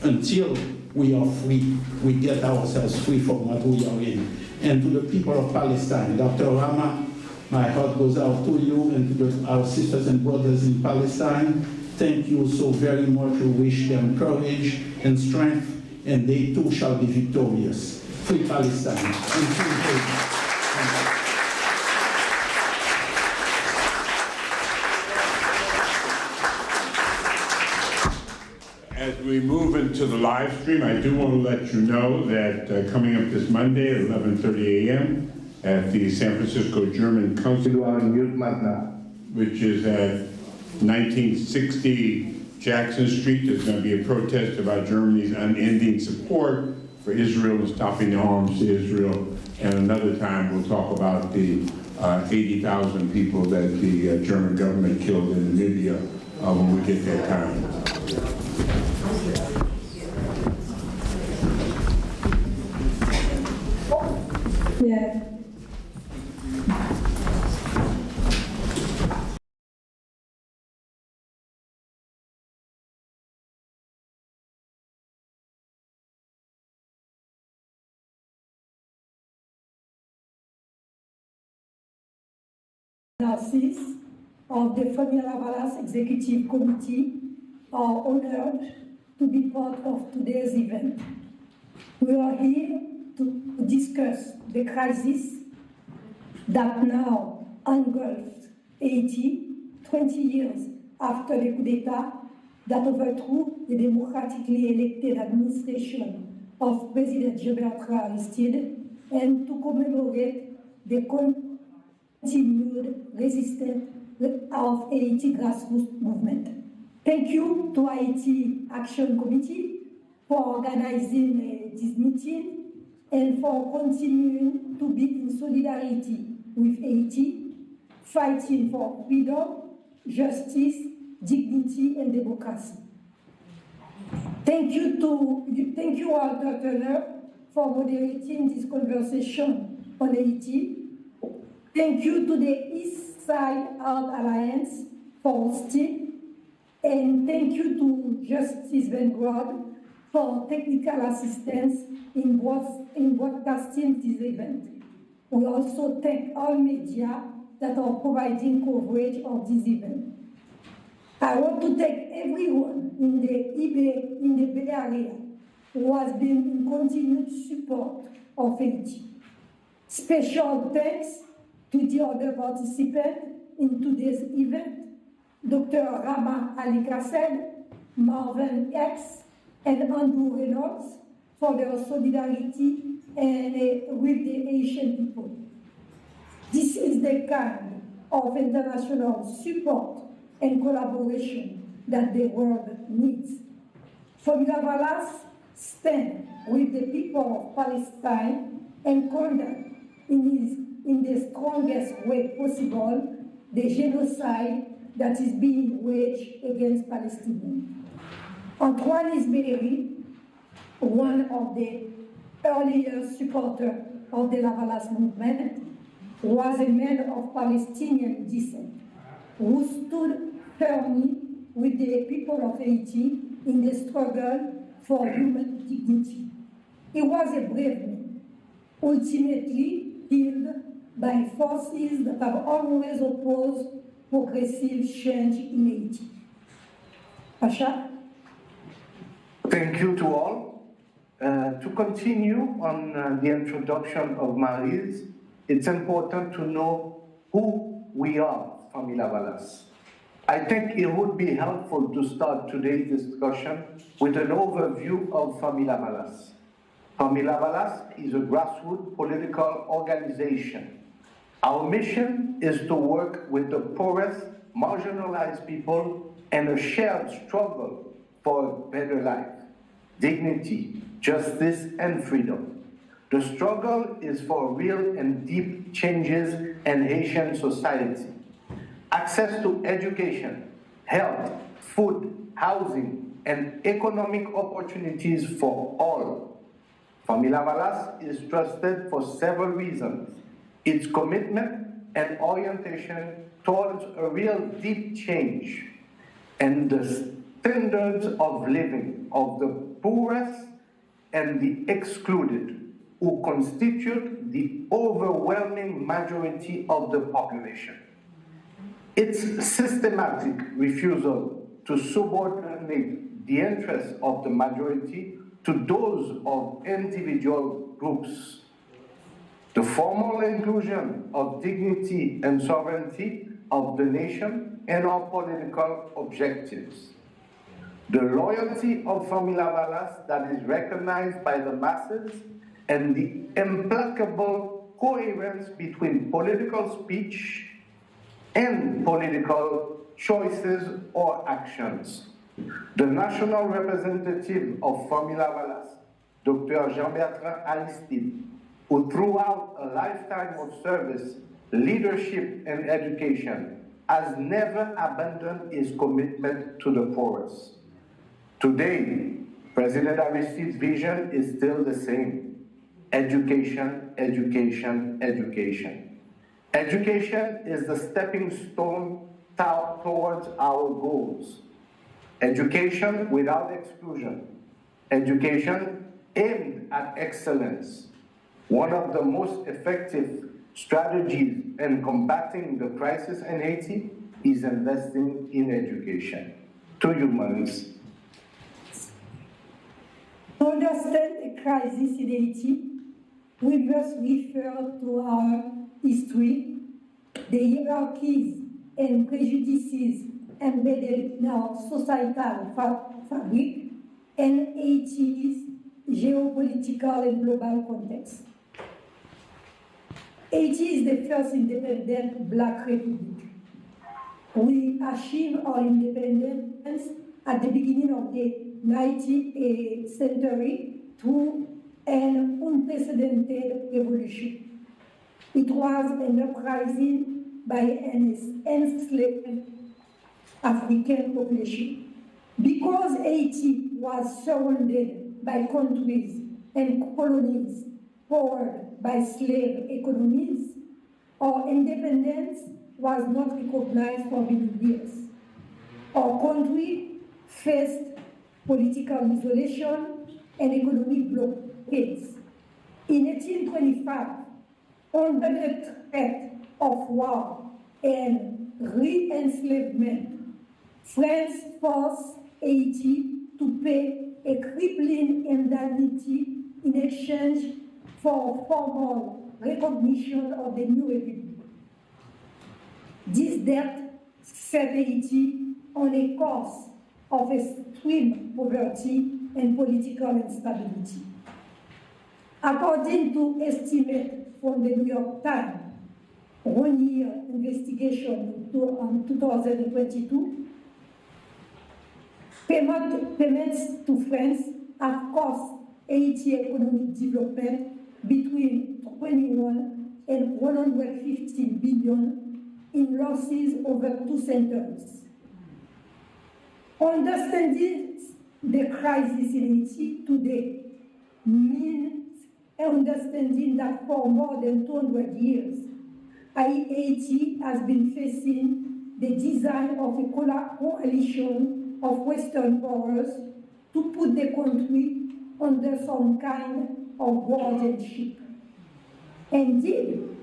until we are free, we get ourselves free from what we are in. And to the people of Palestine, Dr. Rama, my heart goes out to you and to our sisters and brothers in Palestine. Thank you so very much. We wish them courage and strength, and they too shall be victorious. Free Palestine and free Haiti. As we move into the live stream, I do want to let you know that coming up this Monday at 11:30 a.m. at the San Francisco German Consulate, which is at 1960 Jackson Street, there's going to be a protest about Germany's unending support for Israel and stopping the arms to Israel. And another time we'll talk about the 80,000 people that the German government killed in Namibia when we get that time. Yeah. Analysis of the Fanmi Lavalas Executive Committee are honored to be part of today's event. We are here to discuss the crisis that now engulfs Haiti 20 years after the coup d'etat that overthrew the democratically elected administration of President Gilbert Aristide, and to commemorate the continued resistance of Haiti grassroots movement. Thank you to Haiti Action Committee for organizing this meeting and for continuing to be in solidarity with Haiti, fighting for freedom, justice, dignity, and democracy. Thank you, Walter Turner, for moderating this conversation on Haiti. Thank you to the East Side Art Alliance for hosting, and thank you to Justice Vanguard for technical assistance in broadcasting this event. We also thank all media that are providing coverage of this event. I want to thank everyone in the Bay Area who has been in continued support of Haiti. Special thanks to the other participants in today's event, Dr. Rama Ali-Cissé, Marvin X, and Andrew Reynolds for their solidarity with the Haitian people. This is the kind of international support and collaboration that the world needs. Fanmi Lavalas stands with the people of Palestine and conduct in the strongest way possible the genocide that is being waged against Palestinians. Antoine Isberi, one of the earliest supporters of the Lavalas movement, was a man of Palestinian descent who stood firmly with the people of Haiti in the struggle for human dignity. He was a brave man, ultimately killed by forces that have always opposed progressive change in Haiti. Pasha? Thank you to all. To continue on the introduction of Mary's, it's important to know who we are, Fanmi Lavalas. I think it would be helpful to start today's discussion with an overview of Fanmi Lavalas. Fanmi Lavalas is a grassroots political organization. Our mission is to work with the poorest, marginalized people and a shared struggle for a better life, dignity, justice, and freedom. The struggle is for real and deep changes in Haitian society. Access to education, health, food, housing, and economic opportunities for all. Fanmi Lavalas is trusted for several reasons. Its commitment and orientation towards a real deep change and the standards of living of the poorest and the excluded, who constitute the overwhelming majority of the population. Its systematic refusal to subordinate the interests of the majority to those of individual groups. The formal inclusion of dignity and sovereignty of the nation and our political objectives. The loyalty of Fanmi Lavalas that is recognized by the masses and the implacable coherence between political speech and political choices or actions. The national representative of Fanmi Lavalas, Dr. Jean-Bertrand Aristide, who throughout a lifetime of service, leadership, and education, has never abandoned his commitment to the poorest. Today, President Aristide's vision is still the same. Education, education, education. Education is the stepping stone towards our goals. Education without exclusion. Education aimed at excellence. One of the most effective strategies in combating the crisis in Haiti is investing in education. To you, Maurice. To understand a crisis in Haiti, we must refer to our history, the hierarchies and prejudices embedded in our societal fabric, and Haiti's geopolitical and global context. Haiti is the first independent Black republic. We achieved our independence at the beginning of the 19th century through an unprecedented revolution. It was an uprising by an enslaved African population. Because Haiti was surrounded by countries and colonies powered by slave economies, our independence was not recognized for many years. Our country faced political isolation and economic blockades. In 1825, under the threat of war and re-enslavement, France forced Haiti to pay a crippling indemnity in exchange for formal recognition of the new republic. This debt set Haiti on a course of extreme poverty and political instability. According to estimates from the New York Times, 1 year investigation on 2022, payments to France have cost Haiti economic development between 21 and 150 billion in losses over 2 centuries. Understanding the crisis in Haiti today means understanding that for more than 200 years, Haiti has been facing the design of a coalition of Western powers to put the country under some kind of guardianship. Indeed,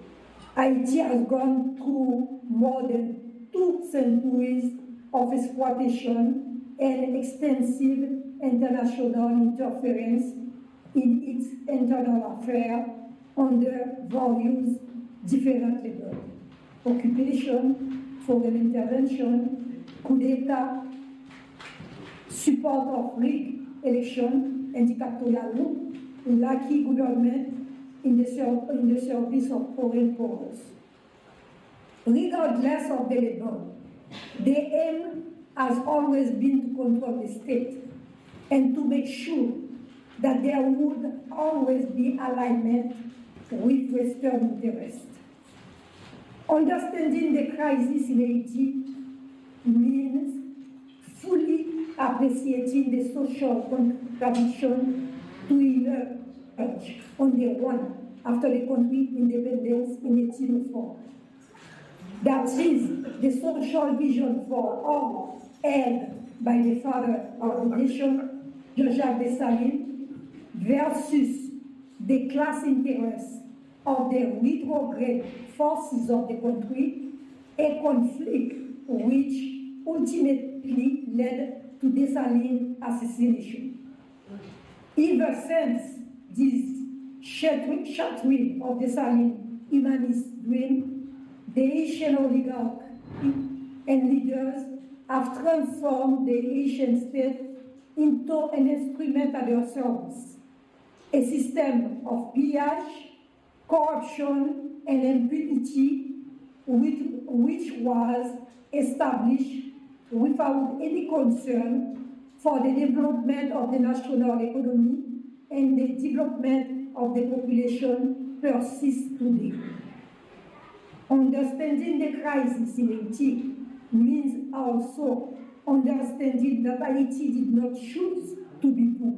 Haiti has gone through more than 2 centuries of exploitation and extensive international interference in its internal affairs under various different levels: occupation, foreign intervention, coup d'etat, support of rigged election and dictatorial rule, lackey government in the service of foreign powers. Regardless of the level, the aim has always been to control the state and to make sure that there would always be alignment with Western interests. Understanding the crisis in Haiti means fully appreciating the social contradiction to emerge on the one after the country's independence in 1804. That is the social vision for all held by the father of the nation, Jean-Jacques Dessalines, versus the class interests of the retrograde forces of the country, a conflict which ultimately led to Dessalines' assassination. Ever since this shattering of Dessalines' humanist dream, the Haitian oligarchs and leaders have transformed the Haitian state into an instrument at their service, a system of pillage, corruption, and impunity which was established without any concern for the development of the national economy and the development of the population persists today. Understanding the crisis in Haiti means also understanding that Haiti did not choose to be poor.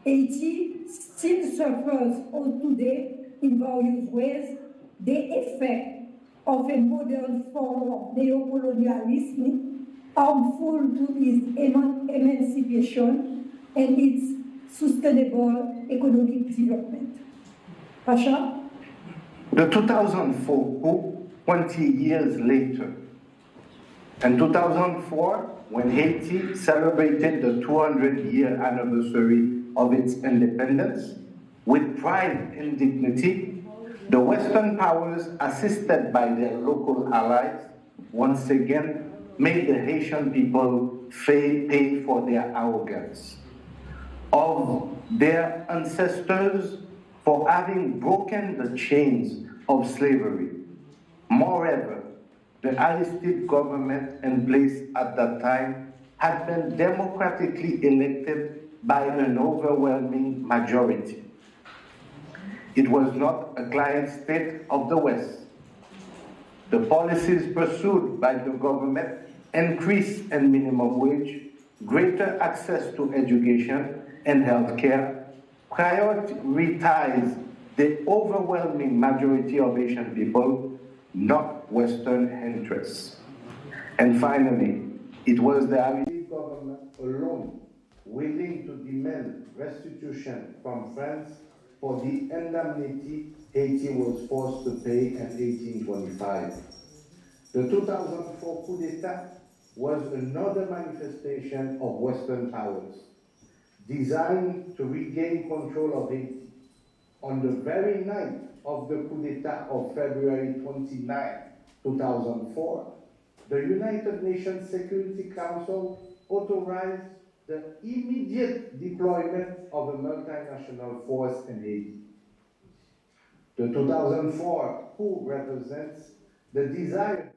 Haiti still suffers today in various ways the effect of a modern form of neocolonialism harmful to its emancipation and its sustainable economic development. Pasha? The 2004 coup, 20 years later. In 2004, when Haiti celebrated the 200-year anniversary of its independence, with pride and dignity, the Western powers, assisted by their local allies, once again made the Haitian people pay for their arrogance, of their ancestors for having broken the chains of slavery. Moreover, the Aristide government in place at that time had been democratically elected by an overwhelming majority. It was not a client state of the West. The policies pursued by the government, increase in minimum wage, greater access to education and healthcare, prioritize the overwhelming majority of Asian people, not Western interests. And finally, it was the Aristide government alone willing to demand restitution from France for the indemnity Haiti was forced to pay in 1825. The 2004 coup d'etat was another manifestation of Western powers, designed to regain control of Haiti. On the very night of the coup d'etat of February 29, 2004, the United Nations Security Council authorized the immediate deployment of a multinational force in Haiti. The 2004 coup represents the desire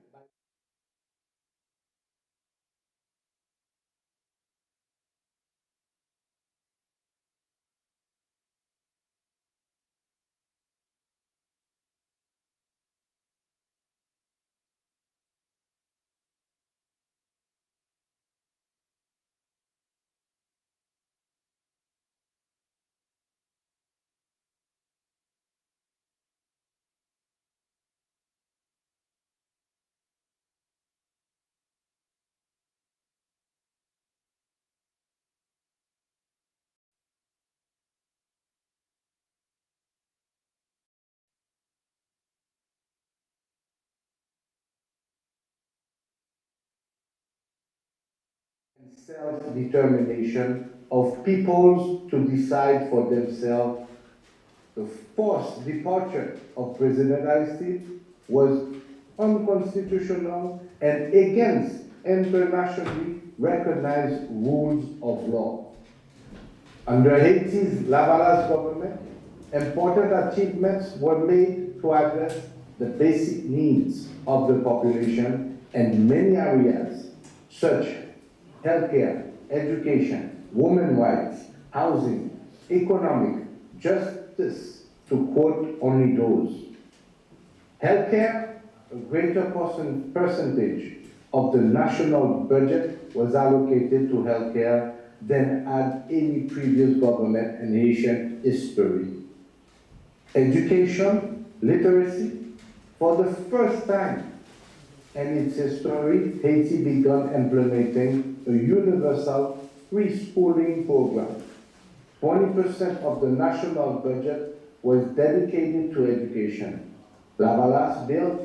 self-determination of peoples to decide for themselves. The forced departure of President Aristide was unconstitutional and against internationally recognized rules of law. Under Haiti's Lavalas government, important achievements were made to address the basic needs of the population in many areas, such as healthcare, education, women's rights, housing, economic justice, to quote only those. Healthcare, a greater percentage of the national budget was allocated to healthcare than had any previous government in Haitian history. Education, literacy, for the first time in its history, Haiti began implementing a universal free-schooling program. 20% of the national budget was dedicated to education. Lavalas built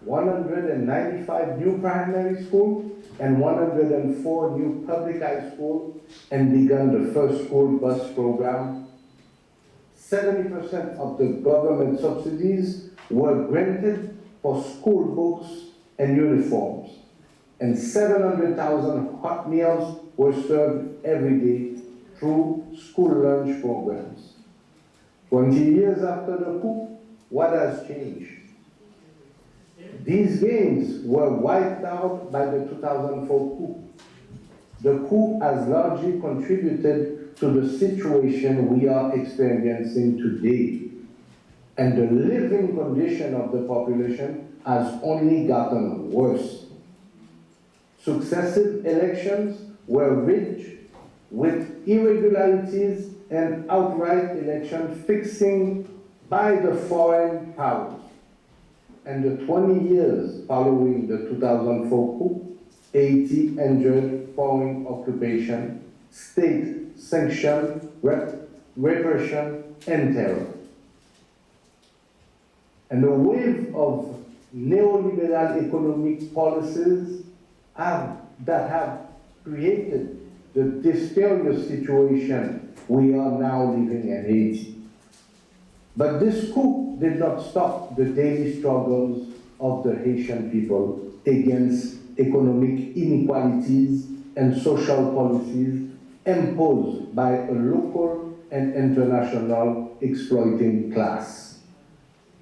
195 new primary schools and 104 new public high schools and began the first school bus program. 70% of the government subsidies were granted for school books and uniforms, and 700,000 hot meals were served every day through school lunch programs. 20 years after the coup, what has changed? These gains were wiped out by the 2004 coup. The coup has largely contributed to the situation we are experiencing today, and the living condition of the population has only gotten worse. Successive elections were rigged with irregularities and outright election fixing by the foreign powers. And the 20 years following the 2004 coup, Haiti endured foreign occupation, state-sanctioned repression, and terror. And a wave of neoliberal economic policies that have created the dysterious situation we are now living in Haiti. But this coup did not stop the daily struggles of the Haitian people against economic inequalities and social policies imposed by a local and international exploiting class.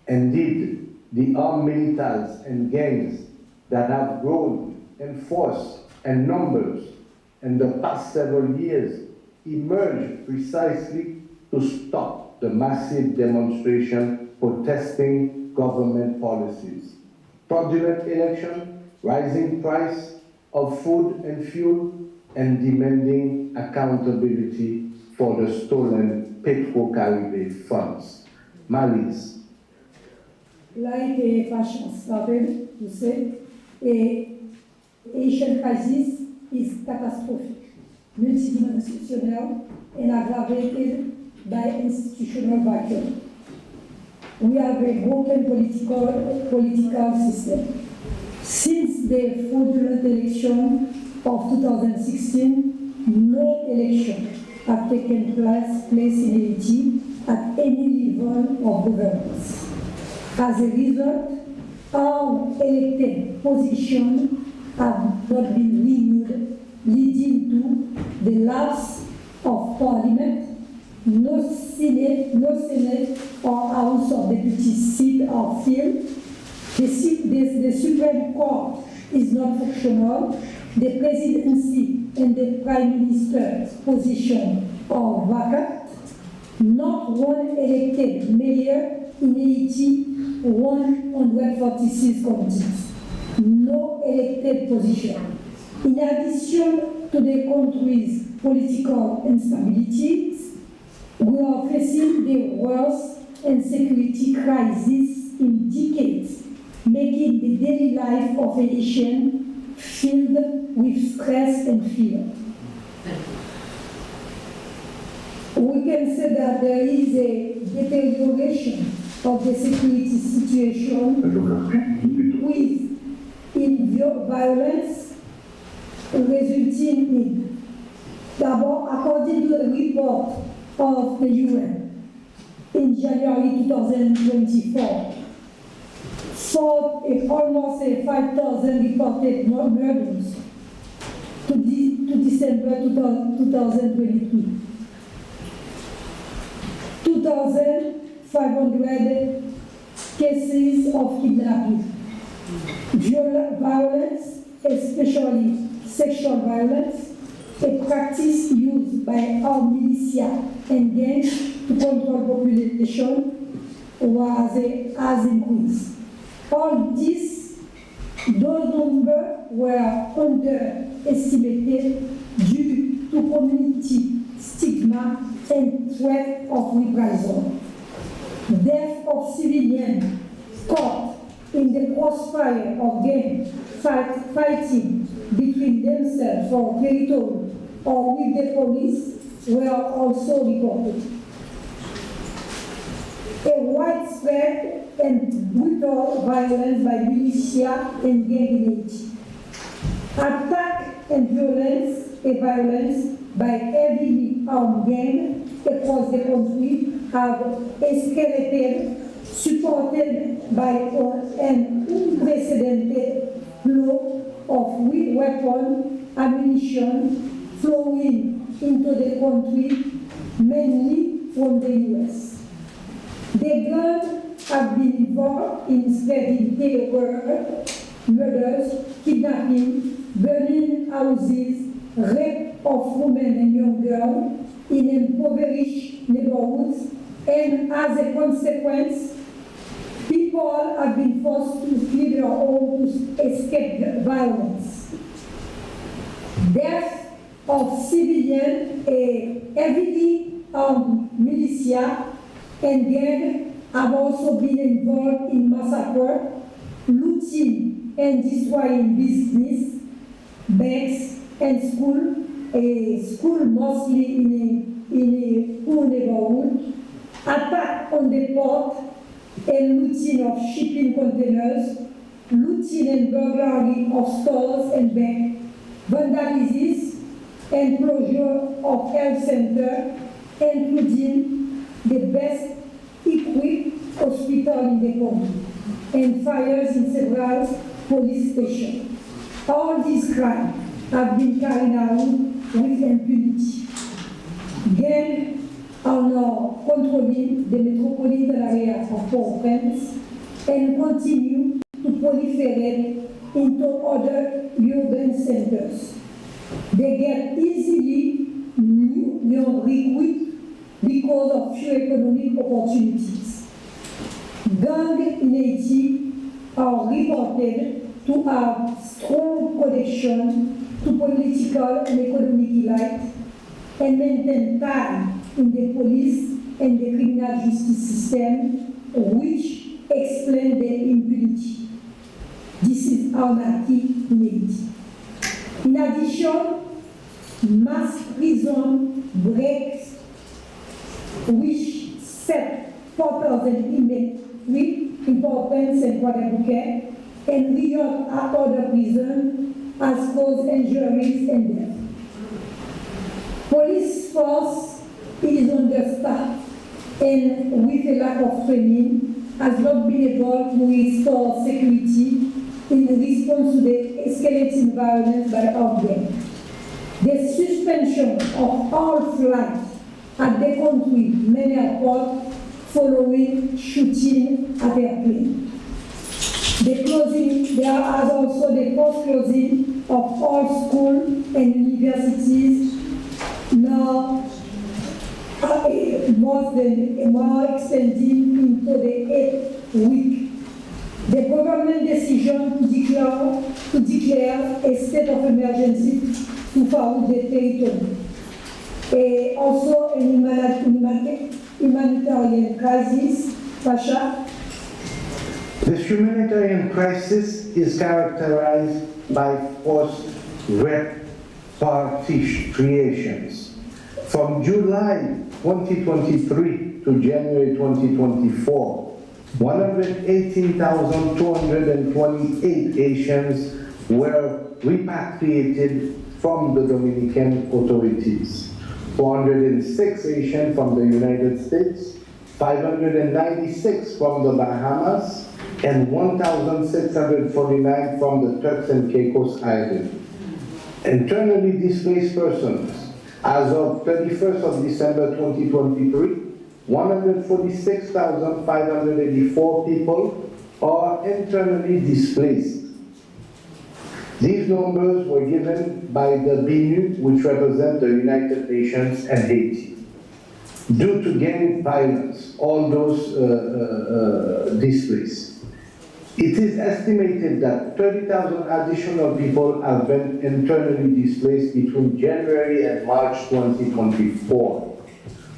Indeed, the armed militants and gangs that have grown in force and numbers in the past several years emerged precisely to stop the massive demonstration protesting government policies. Fraudulent election, rising price of food and fuel, and demanding accountability for the stolen Petro-Caribbean funds. Malice. Like a fashion started to say, a Asian crisis is catastrophic, multidimensional, and aggravated by institutional vacuum. We have a broken political system. Since the fraudulent election of 2016, no election have taken place in Haiti at any level of governance. As a result, our elected positions have not been renewed, leading to the lapse of parliament, no Senate or House of Deputies seat are filled. The Supreme Court is not functional. The presidency and the Prime Minister's position are vacant. Not one elected mayor in Haiti, 146 counties. No elected position. In addition to the country's political instabilities, we are facing the worst insecurity crisis in decades, making the daily life of a Haitian filled with stress and fear. We can say that there is a deterioration of the security situation with violence resulting in According to a report of the UN in January 2024, almost 5,000 reported murders to December 2023. 2,500 cases of kidnapping, violence, especially sexual violence, a practice used by our militia and gangs to control population, has increased. All those numbers were underestimated due to community stigma and threat of reprisal. Death of civilians caught in the crossfire of gang fighting between themselves for territory or with the police were also reported. A widespread and brutal violence by militia and gang in Haiti. Attack and violence by heavily armed gangs across the country have escalated, supported by an unprecedented flow of weapons, ammunition flowing into the country, mainly from the US. The guns have been involved in spreading terror, murders, kidnapping, burning houses, rape of women and young girls in impoverished neighborhoods, and as a consequence, people have been forced to flee their homes to escape violence. Death of civilians, heavily armed militia and gangs have also been involved in massacre, looting and destroying business, banks and school mostly in a poor neighborhood, attack on the port and looting of shipping containers, looting and burglary of stores and banks, vandalism and closure of health centers, including the best equipped hospital in the country, and fires in several police stations. All these crimes have been carried out with impunity. Gangs are now controlling the metropolitan area of Port-au-Prince and continue to proliferate into other urban centers. They get easily young recruits because of few economic opportunities. Gangs in Haiti are reported to have strong connection to political and economic elite and maintain ties in the police and the criminal justice system, which explain their impunity. This is anarchy in Haiti. In addition, mass prison breaks, which set 4,000 inmates free in Port-au-Prince and Guadeloupe, and riot at other prisons has caused injuries and death. Police force is understaffed and with a lack of training has not been able to restore security in response to the escalating violence by our gangs. The suspension of all flights at the country main airport following shooting at airplanes. There are also the forced closing of all schools and universities now more extending into the 8th week. The government decision to declare a state of emergency to found the territory. Also an humanitarian crisis. Pasha? This humanitarian crisis is characterized by forced repatriations. From July 2023 to January 2024, 118,228 Haitians were repatriated from the Dominican authorities, 406 Haitians from the United States, 596 from the Bahamas, and 1,649 from the Turks and Caicos Islands. Internally displaced persons, as of 31st of December 2023, 146,584 people are internally displaced. These numbers were given by the BNU, which represent the United Nations and Haiti. Due to gang violence, all those displaced. It is estimated that 30,000 additional people have been internally displaced between January and March 2024.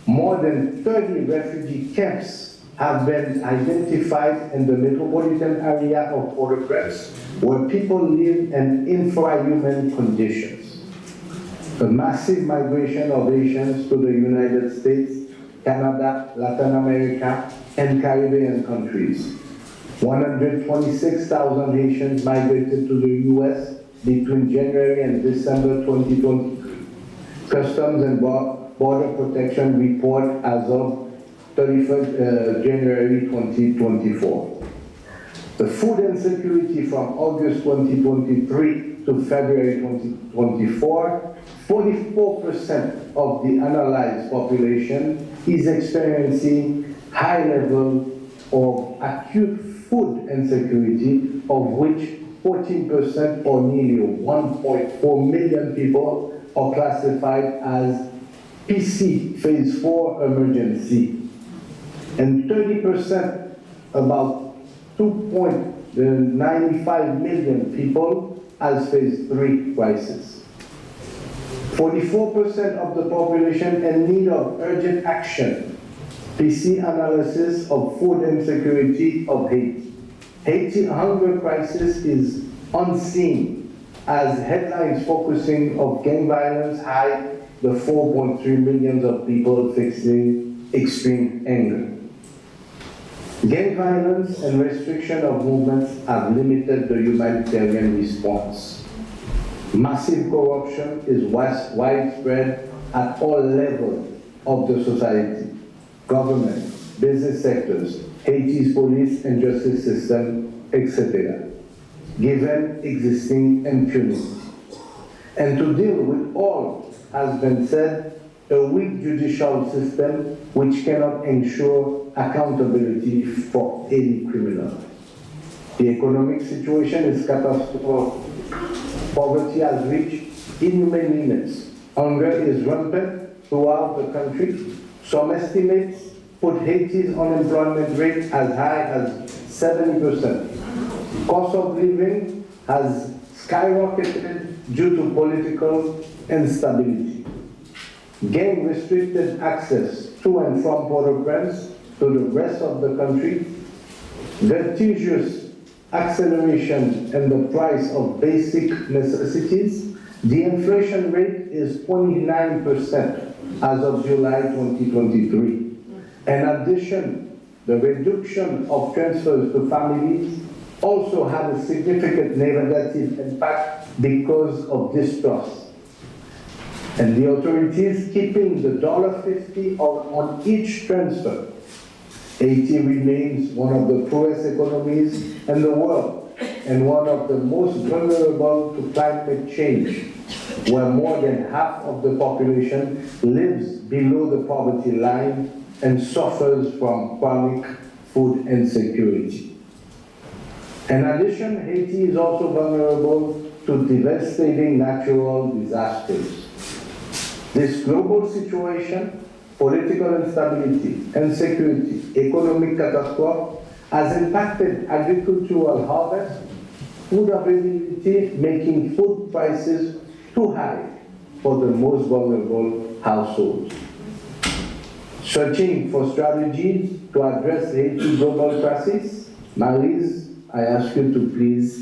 More than 30 refugee camps have been identified in the metropolitan area of Port-au-Prince, where people live in infrahuman conditions. A massive migration of Haitians to the United States, Canada, Latin America, and Caribbean countries. 126,000 Haitians migrated to the U.S. between January and December 2023. Customs and Border Protection report as of 31st January 2024. The food insecurity from August 2023 to February 2024, 44% of the analyzed population is experiencing high level of acute food insecurity, of which 14% or nearly 1.4 million people are classified as PC Phase 4 emergency, and 30%, about 2.95 million people, as Phase 3 crisis. 44% of the population in need of urgent action. PC analysis of food insecurity of Haiti. Haiti hunger crisis is unseen, as headlines focusing of gang violence hide the 4.3 million of people facing extreme anger. Gang violence and restriction of movements have limited the humanitarian response. Massive corruption is widespread at all levels of the society, government, business sectors, Haiti's police and justice system, etc., given existing impunity. And to deal with all has been said, a weak judicial system which cannot ensure accountability for any criminal. The economic situation is catastrophic. Poverty has reached inhumane limits. Hunger is rampant throughout the country. Some estimates put Haiti's unemployment rate as high as 70%. Cost of living has skyrocketed due to political instability. Gang restricted access to and from Port-au-Prince to the rest of the country, vertiginous acceleration in the price of basic necessities. The inflation rate is 29% as of July 2023. In addition, the reduction of transfers to families also had a significant negative impact because of distrust. And the authorities keeping the $1.50 on each transfer. Haiti remains one of the poorest economies in the world and one of the most vulnerable to climate change, where more than half of the population lives below the poverty line and suffers from chronic food insecurity. In addition, Haiti is also vulnerable to devastating natural disasters. This global situation, political instability, insecurity, economic catastrophe, has impacted agricultural harvest, food availability, making food prices too high for the most vulnerable households. Searching for strategies to address Haiti's global crisis, Maryse, I ask you to please.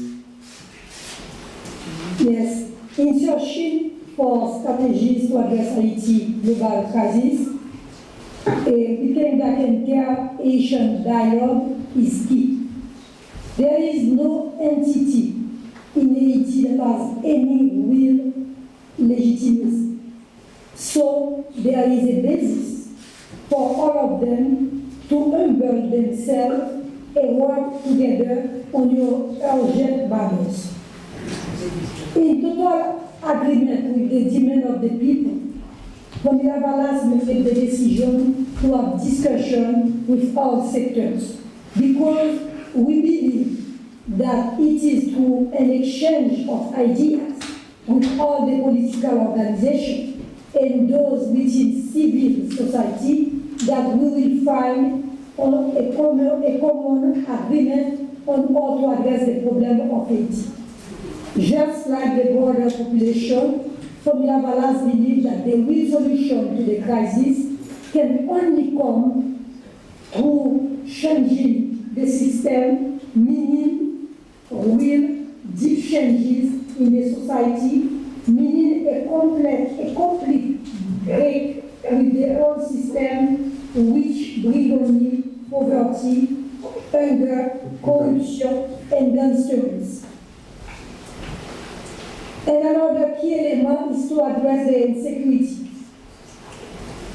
Yes, in searching for strategies to address Haiti global crisis, a between Black and Haitian dialogue is key. There is no entity in Haiti that has any real legitimacy. So there is a basis for all of them to humble themselves and work together on your urgent matters. In total agreement with the demand of the people, Fanmi Lavalas will make the decision to have discussion with all sectors because we believe that it is through an exchange of ideas with all the political organizations and those within civil society that we will find a common agreement on how to address the problem of Haiti. Just like the broader population, Fanmi Lavalas believes that the real solution to the crisis can only come through changing the system, meaning real deep changes in the society, meaning a complete break with the old system which bring only poverty, hunger, corruption, and gangsterism. And another key element is to address the insecurity,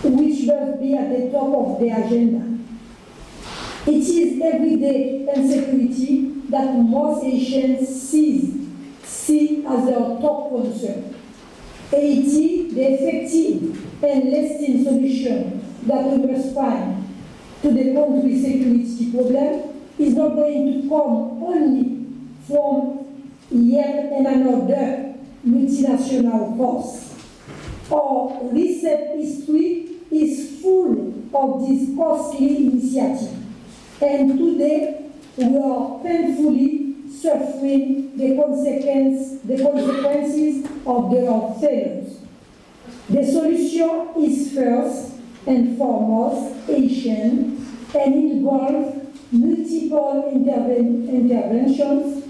which must be at the top of the agenda. It is everyday insecurity that most Haitians see as their top concern. Haiti, the effective and lasting solution that we must find to the country's security problem is not going to come only from yet another multinational force. Our recent history is full of this costly initiative, and today we are painfully suffering the consequences of their failures. The solution is first and foremost Haitian and involves multiple interventions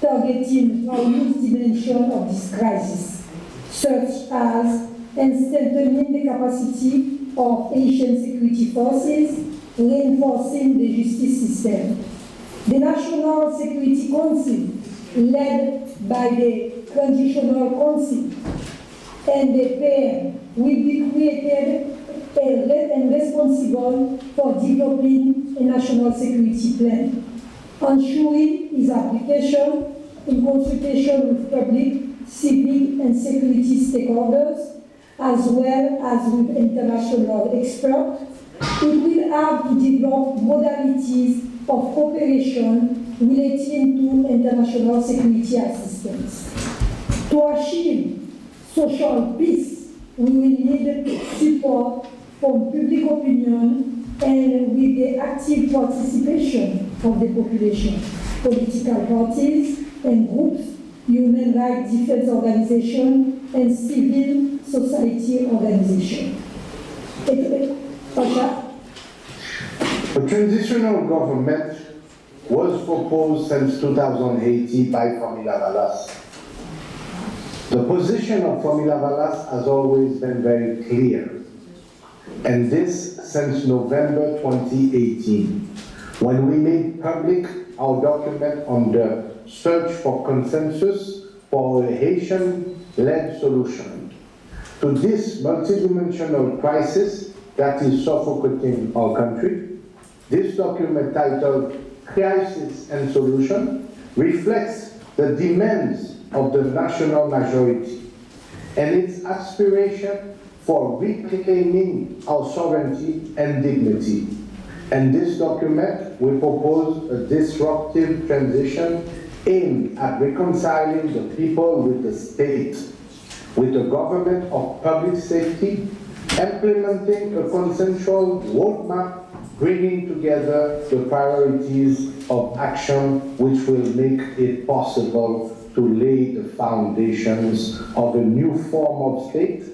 targeting various dimensions of this crisis, such as strengthening the capacity of Haitian security forces, reinforcing the justice system. The National Security Council, led by the Transitional Council and the PM, will be created and responsible for developing a national security plan, ensuring its application in consultation with public, civic, and security stakeholders, as well as with international experts. It will have to develop modalities of cooperation relating to international security assistance. To achieve social peace, we will need support from public opinion and with the active participation of the population, political parties and groups, human rights defense organizations, and civil society organizations. A transitional government was proposed since 2018 by Fanmi Lavalas. The position of Fanmi Lavalas has always been very clear, and this since November 2018, when we made public our document on the search for consensus for a Haitian-led solution to this multidimensional crisis that is suffocating our country. This document titled Crisis and Solution reflects the demands of the national majority and its aspiration for reclaiming our sovereignty and dignity. And this document will propose a disruptive transition aimed at reconciling the people with the state, with the government of public safety, implementing a consensual roadmap bringing together the priorities of action which will make it possible to lay the foundations of a new form of state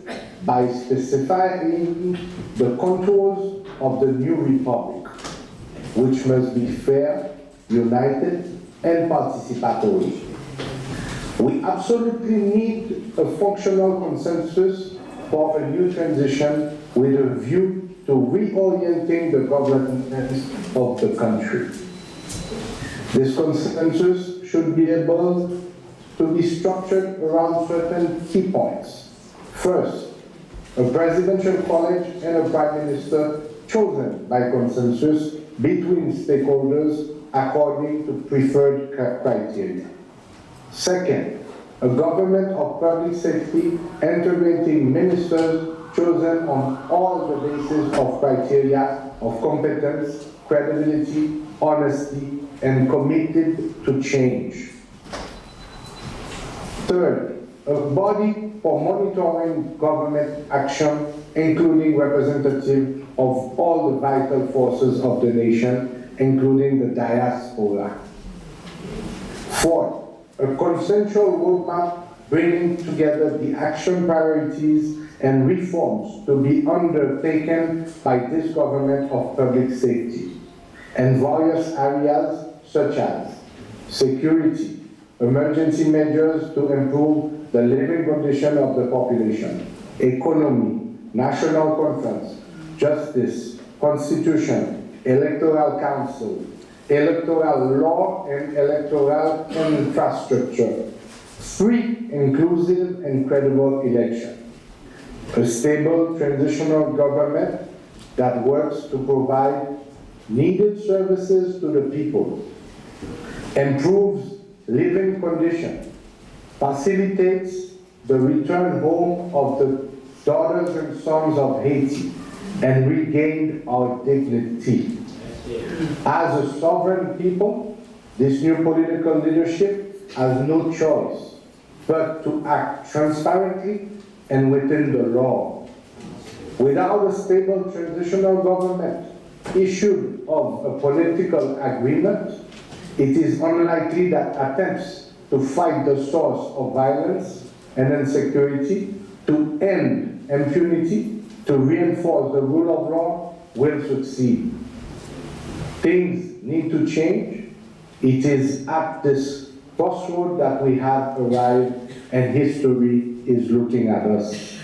by specifying the contours of the new republic, which must be fair, united, and participatory. We absolutely need a functional consensus for a new transition with a view to reorienting the governance of the country. This consensus should be able to be structured around certain key points. First, a presidential college and a prime minister chosen by consensus between stakeholders according to preferred criteria. Second, a government of public safety integrating ministers chosen on all the basis of criteria of competence, credibility, honesty, and committed to change. Third, a body for monitoring government action, including representatives of all the vital forces of the nation, including the diaspora. Fourth, a consensual roadmap bringing together the action priorities and reforms to be undertaken by this government of public safety in various areas such as security, emergency measures to improve the living condition of the population, economy, national conference, justice, constitution, electoral council, electoral law and electoral infrastructure, free, inclusive, and credible election, a stable transitional government that works to provide needed services to the people, improves living conditions, facilitates the return home of the daughters and sons of Haiti, and regain our dignity. As a sovereign people, this new political leadership has no choice but to act transparently and within the law. Without a stable transitional government issued of a political agreement, it is unlikely that attempts to fight the source of violence and insecurity, to end impunity, to reinforce the rule of law will succeed. Things need to change. It is at this crossroad that we have arrived and history is looking at us.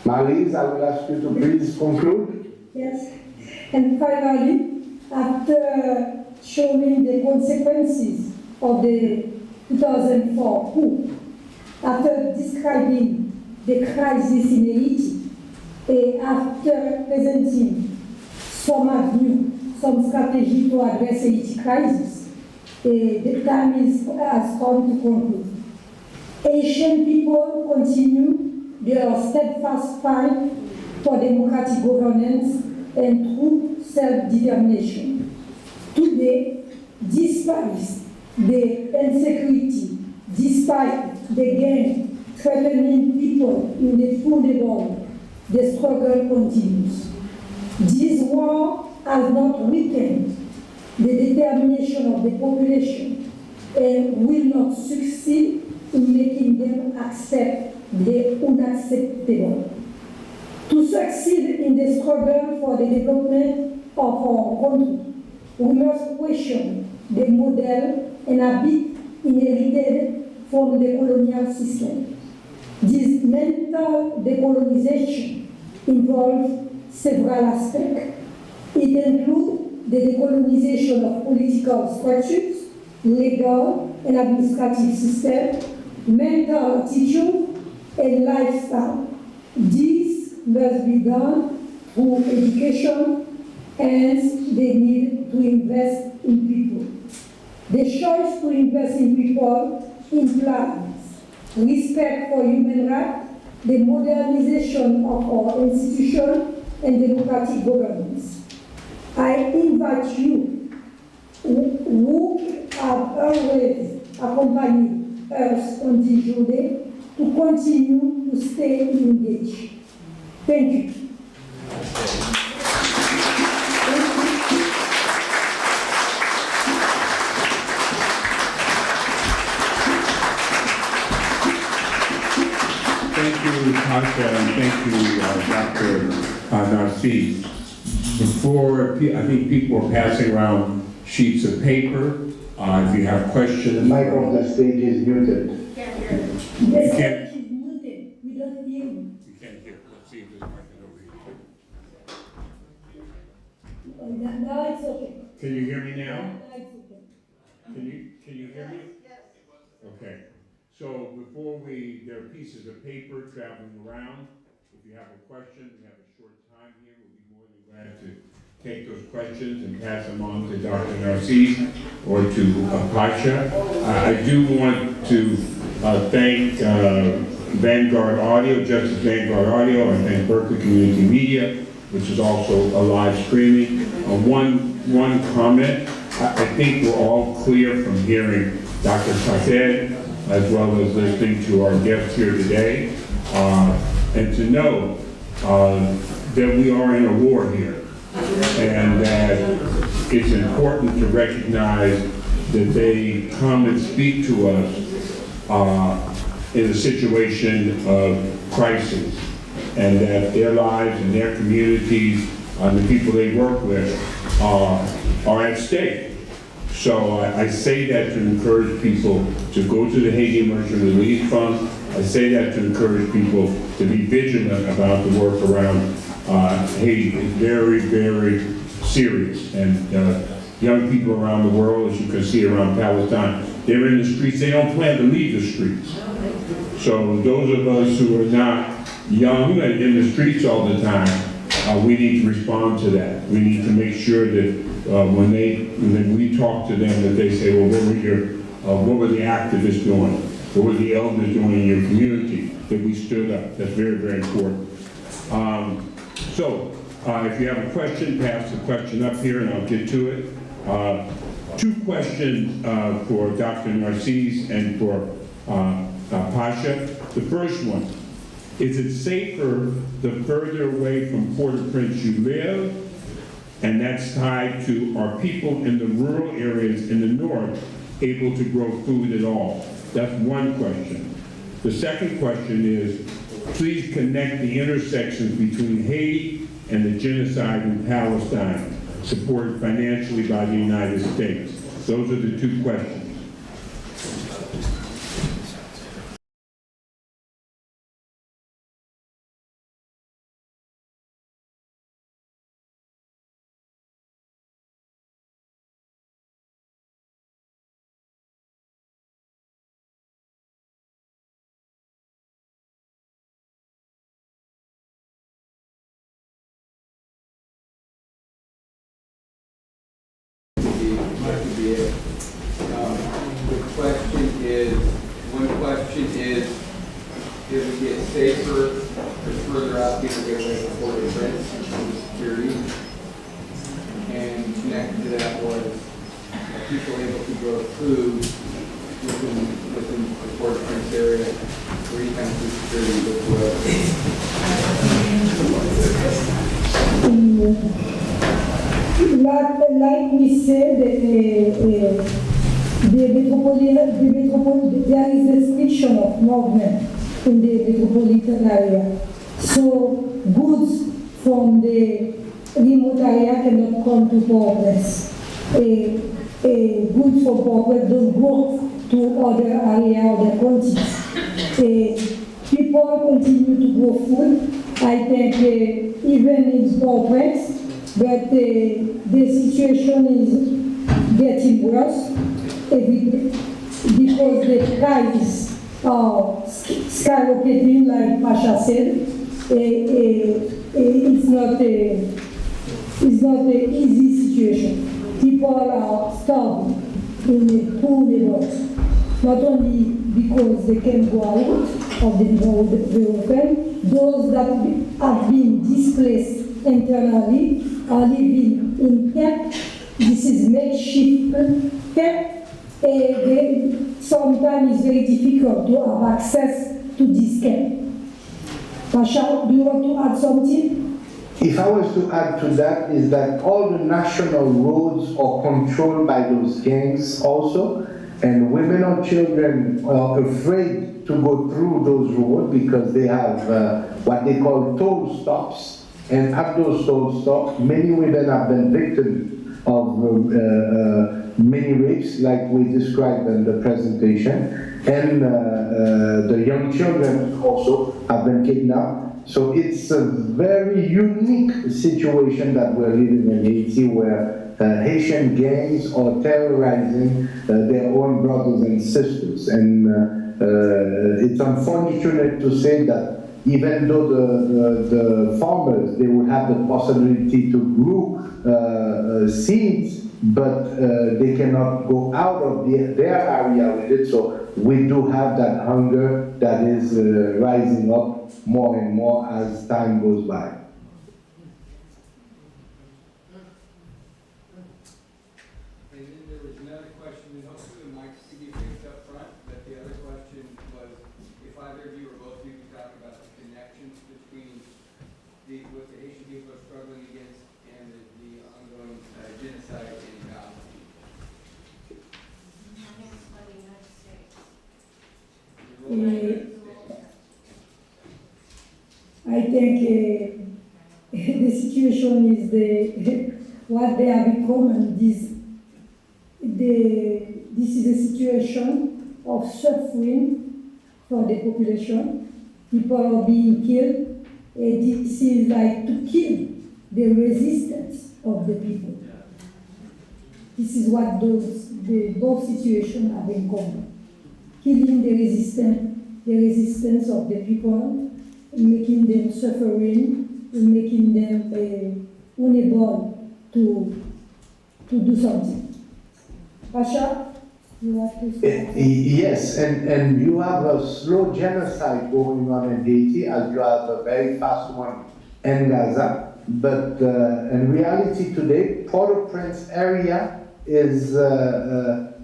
Marlise, I will ask you to please conclude. Yes. And finally, after showing the consequences of the 2004 coup, after describing the crisis in Haiti, and after presenting some avenue, some strategy to address Haiti crisis, the time has come to conclude. Haitian people continue their steadfast fight for democratic governance and true self-determination. Today, despite the insecurity, despite the gang threatening people in the full neighborhood, the struggle continues. This war has not weakened the determination of the population and will not succeed in making them accept the unacceptable. To succeed in the struggle for the development of our country, we must question the model and habit inherited from the colonial system. This mental decolonization involves several aspects. It includes the decolonization of political structures, legal and administrative systems, mental attitude, and lifestyle. This must be done through education, hence the need to invest in people. The choice to invest in people implies respect for human rights, the modernization of our institutions, and democratic governance. I invite you, who have always accompanied us on this journey, to continue to stay engaged. Thank you. Thank you, Tasha, and thank you, Dr. Narcisse. Before, I think people are passing around sheets of paper. If you have questions. The mic on the stage is muted. Yes, can't- she's muted. We don't hear you. You can't hear. Let's see if there's a mic over here. Now it's okay. Can you hear me now? Now it's okay. Can you hear me? Yes. Okay. So there are pieces of paper traveling around. If you have a question, we have a short time here. We'll be more than glad to take those questions and pass them on to Dr. Narcisse or to Pasha. I do want to thank Vanguard Audio, Justice Vanguard Audio. I thank Berkeley Community Media, which is also a live streaming. One comment. I think we're all clear from hearing Dr. Safed, as well as listening to our guests here today, and to know that we are in a war here, and that it's important to recognize that they come and speak to us in a situation of crisis, and that their lives and their communities and the people they work with are at stake. So I say that to encourage people to go to the Haiti Emergency Relief Fund. I say that to encourage people to be vigilant about the work around Haiti. It's very, very serious. And young people around the world, as you can see around Palestine, they're in the streets. They don't plan to leave the streets. So those of us who are not young and in the streets all the time, we need to respond to that. We need to make sure that when we talk to them, that they say, well, what were the activists doing? What were the elders doing in your community? That we stood up. That's very, very important. If you have a question, pass the question up here and I'll get to it. Two questions for Dr. Narcisse and for Pasha. The first one, is it safer the further away from Port-au-Prince you live? And that's tied to, are people in the rural areas in the north able to grow food at all? That's one question. The second question is, please connect the intersections between Haiti and the genocide in Palestine, supported financially by the United States. Those are the two questions. It would get safer the further out people get away from Port-au-Prince and security. And connected to that was people able to grow food within the Port-au-Prince area where you kind of food security with Like we said, there is restriction of movement in the metropolitan area. So goods from the remote area cannot come to Port-au-Prince. Goods from Port-au-Prince don't go to other areas, other countries. People continue to grow food. I think even in Port-au-Prince, but the situation is getting worse every day because the prices are skyrocketing, like Pasha said. It's not an easy situation. People are starving in the poor neighborhoods, not only because they can go out of the neighborhood, those that have been displaced internally are living in camp. This is makeshift camp. Sometimes it's very difficult to have access to this camp. Pasha, do you want to add something? If I was to add to that, is that all the national roads are controlled by those gangs also, and women or children are afraid to go through those roads because they have what they call toll stops. And at those toll stops, many women have been victims of many rapes, like we described in the presentation, and the young children also have been kidnapped. So it's a very unique situation that we're living in Haiti, where Haitian gangs are terrorizing their own brothers and sisters. And It's unfortunate to say that even though the farmers, they would have the possibility to grow seeds, but they cannot go out of their area with it. So we do have that hunger that is rising up more and more as time goes by. And then there was another question, and hopefully the mic could be fixed up front, but the other question was if either of you or both of you could talk about the connections between what the Haitian people are struggling against and the ongoing genocide in Gaza. I think the situation is what they have in common. This is a situation of suffering for the population. People are being killed. This is like to kill the resistance of the people. This is what both situations have in common. Killing the resistance of the people, making them suffering, making them unable to do something. Pasha, you want to say? Yes, and you have a slow genocide going on in Haiti, as you have a very fast one in Gaza. But in reality today, Port-au-Prince area is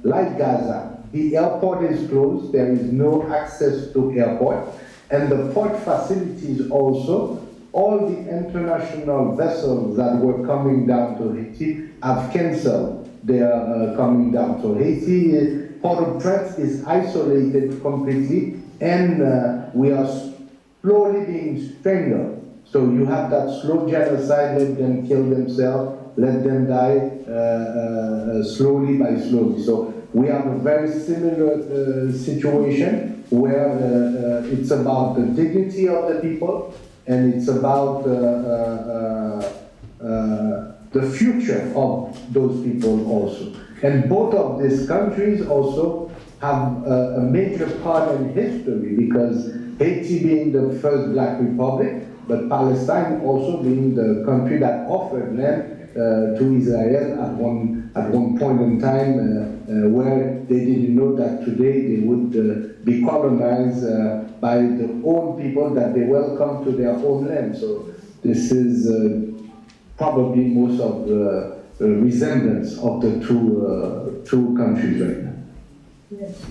like Gaza. The airport is closed, there is no access to airport, and the port facilities also, all the international vessels that were coming down to Haiti have canceled their coming down to Haiti. Port-au-Prince is isolated completely, and we are slowly being strangled. So you have that slow genocide, let them kill themselves, let them die slowly by slowly. So we have a very similar situation where it's about the dignity of the people and it's about the future of those people also. And both of these countries also have a major part in history, because Haiti being the first Black Republic, but Palestine also being the country that offered land to Israel at one point in time, where they didn't know that today they would be colonized by the own people that they welcome to their own land. So this is probably most of the resemblance of the two countries right now. Yes.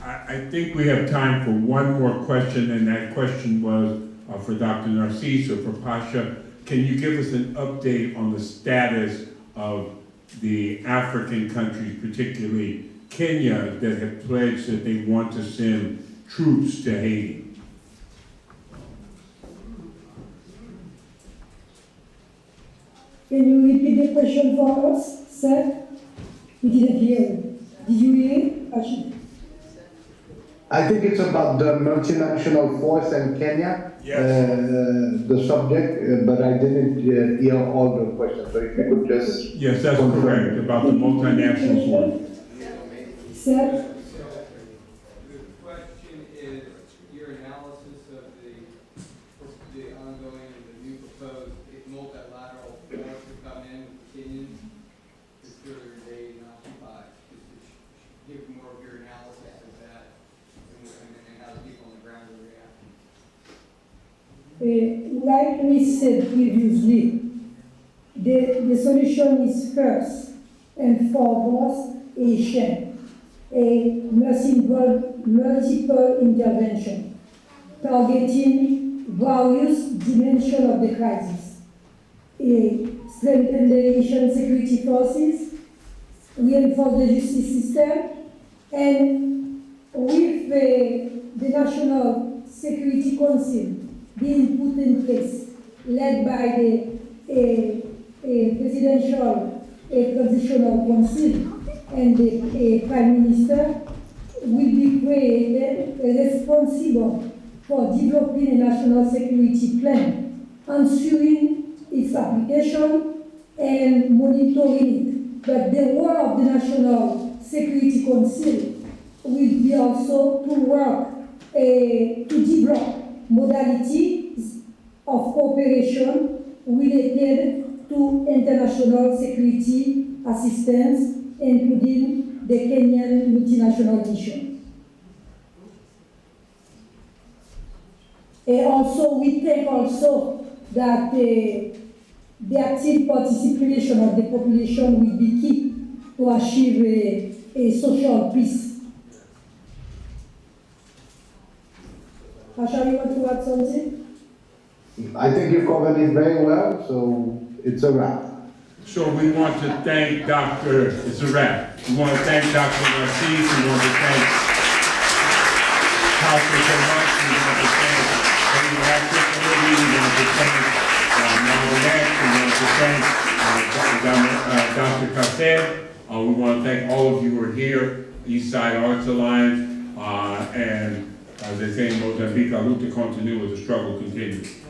I think we have time for one more question, and that question was for Dr. Narcisse or for Pasha. Can you give us an update on the status of the African countries, particularly Kenya, that have pledged that they want to send troops to Haiti? Can you repeat the question for us, sir? We didn't hear it. Did you hear it, Pasha? I think it's about the multinational force in Kenya, the subject, but I didn't hear all the questions. So if you could just... Yes, that's correct, about the multinational force. Sir? The question is your analysis of the ongoing and the new proposed multilateral force to come in with the Kenyans to further invade and occupy. Just to give more of your analysis of that and how the people on the ground will react. Like we said previously, the solution is first and foremost Asian. Must involve multiple intervention, targeting various dimensions of the crisis. Strengthen the Haitian security forces, reinforce the justice system, and with the National Security Council being put in place, led by the Presidential Transitional Council, and the Prime Minister will be created responsible for developing a national security plan, ensuring its application and monitoring it. But the role of the National Security Council will be also to work to develop modalities of cooperation related to international security assistance, including the Kenyan multinational mission. And also, we think also that the active participation of the population will be key to achieve a social peace. Asha, you want to add something? I think you've covered it very well, so it's a wrap. So we want to thank Dr. It's a wrap. We want to thank Dr. Narcisse. We want to thank Pastor so much. We want to thank Lady Actress Committee. We want to thank Mamonette. We want to thank Dr. Cassette. We want to thank all of you who are here, Eastside Arts Alliance, and as they say in Mozambique, la luta continua, the struggle continues.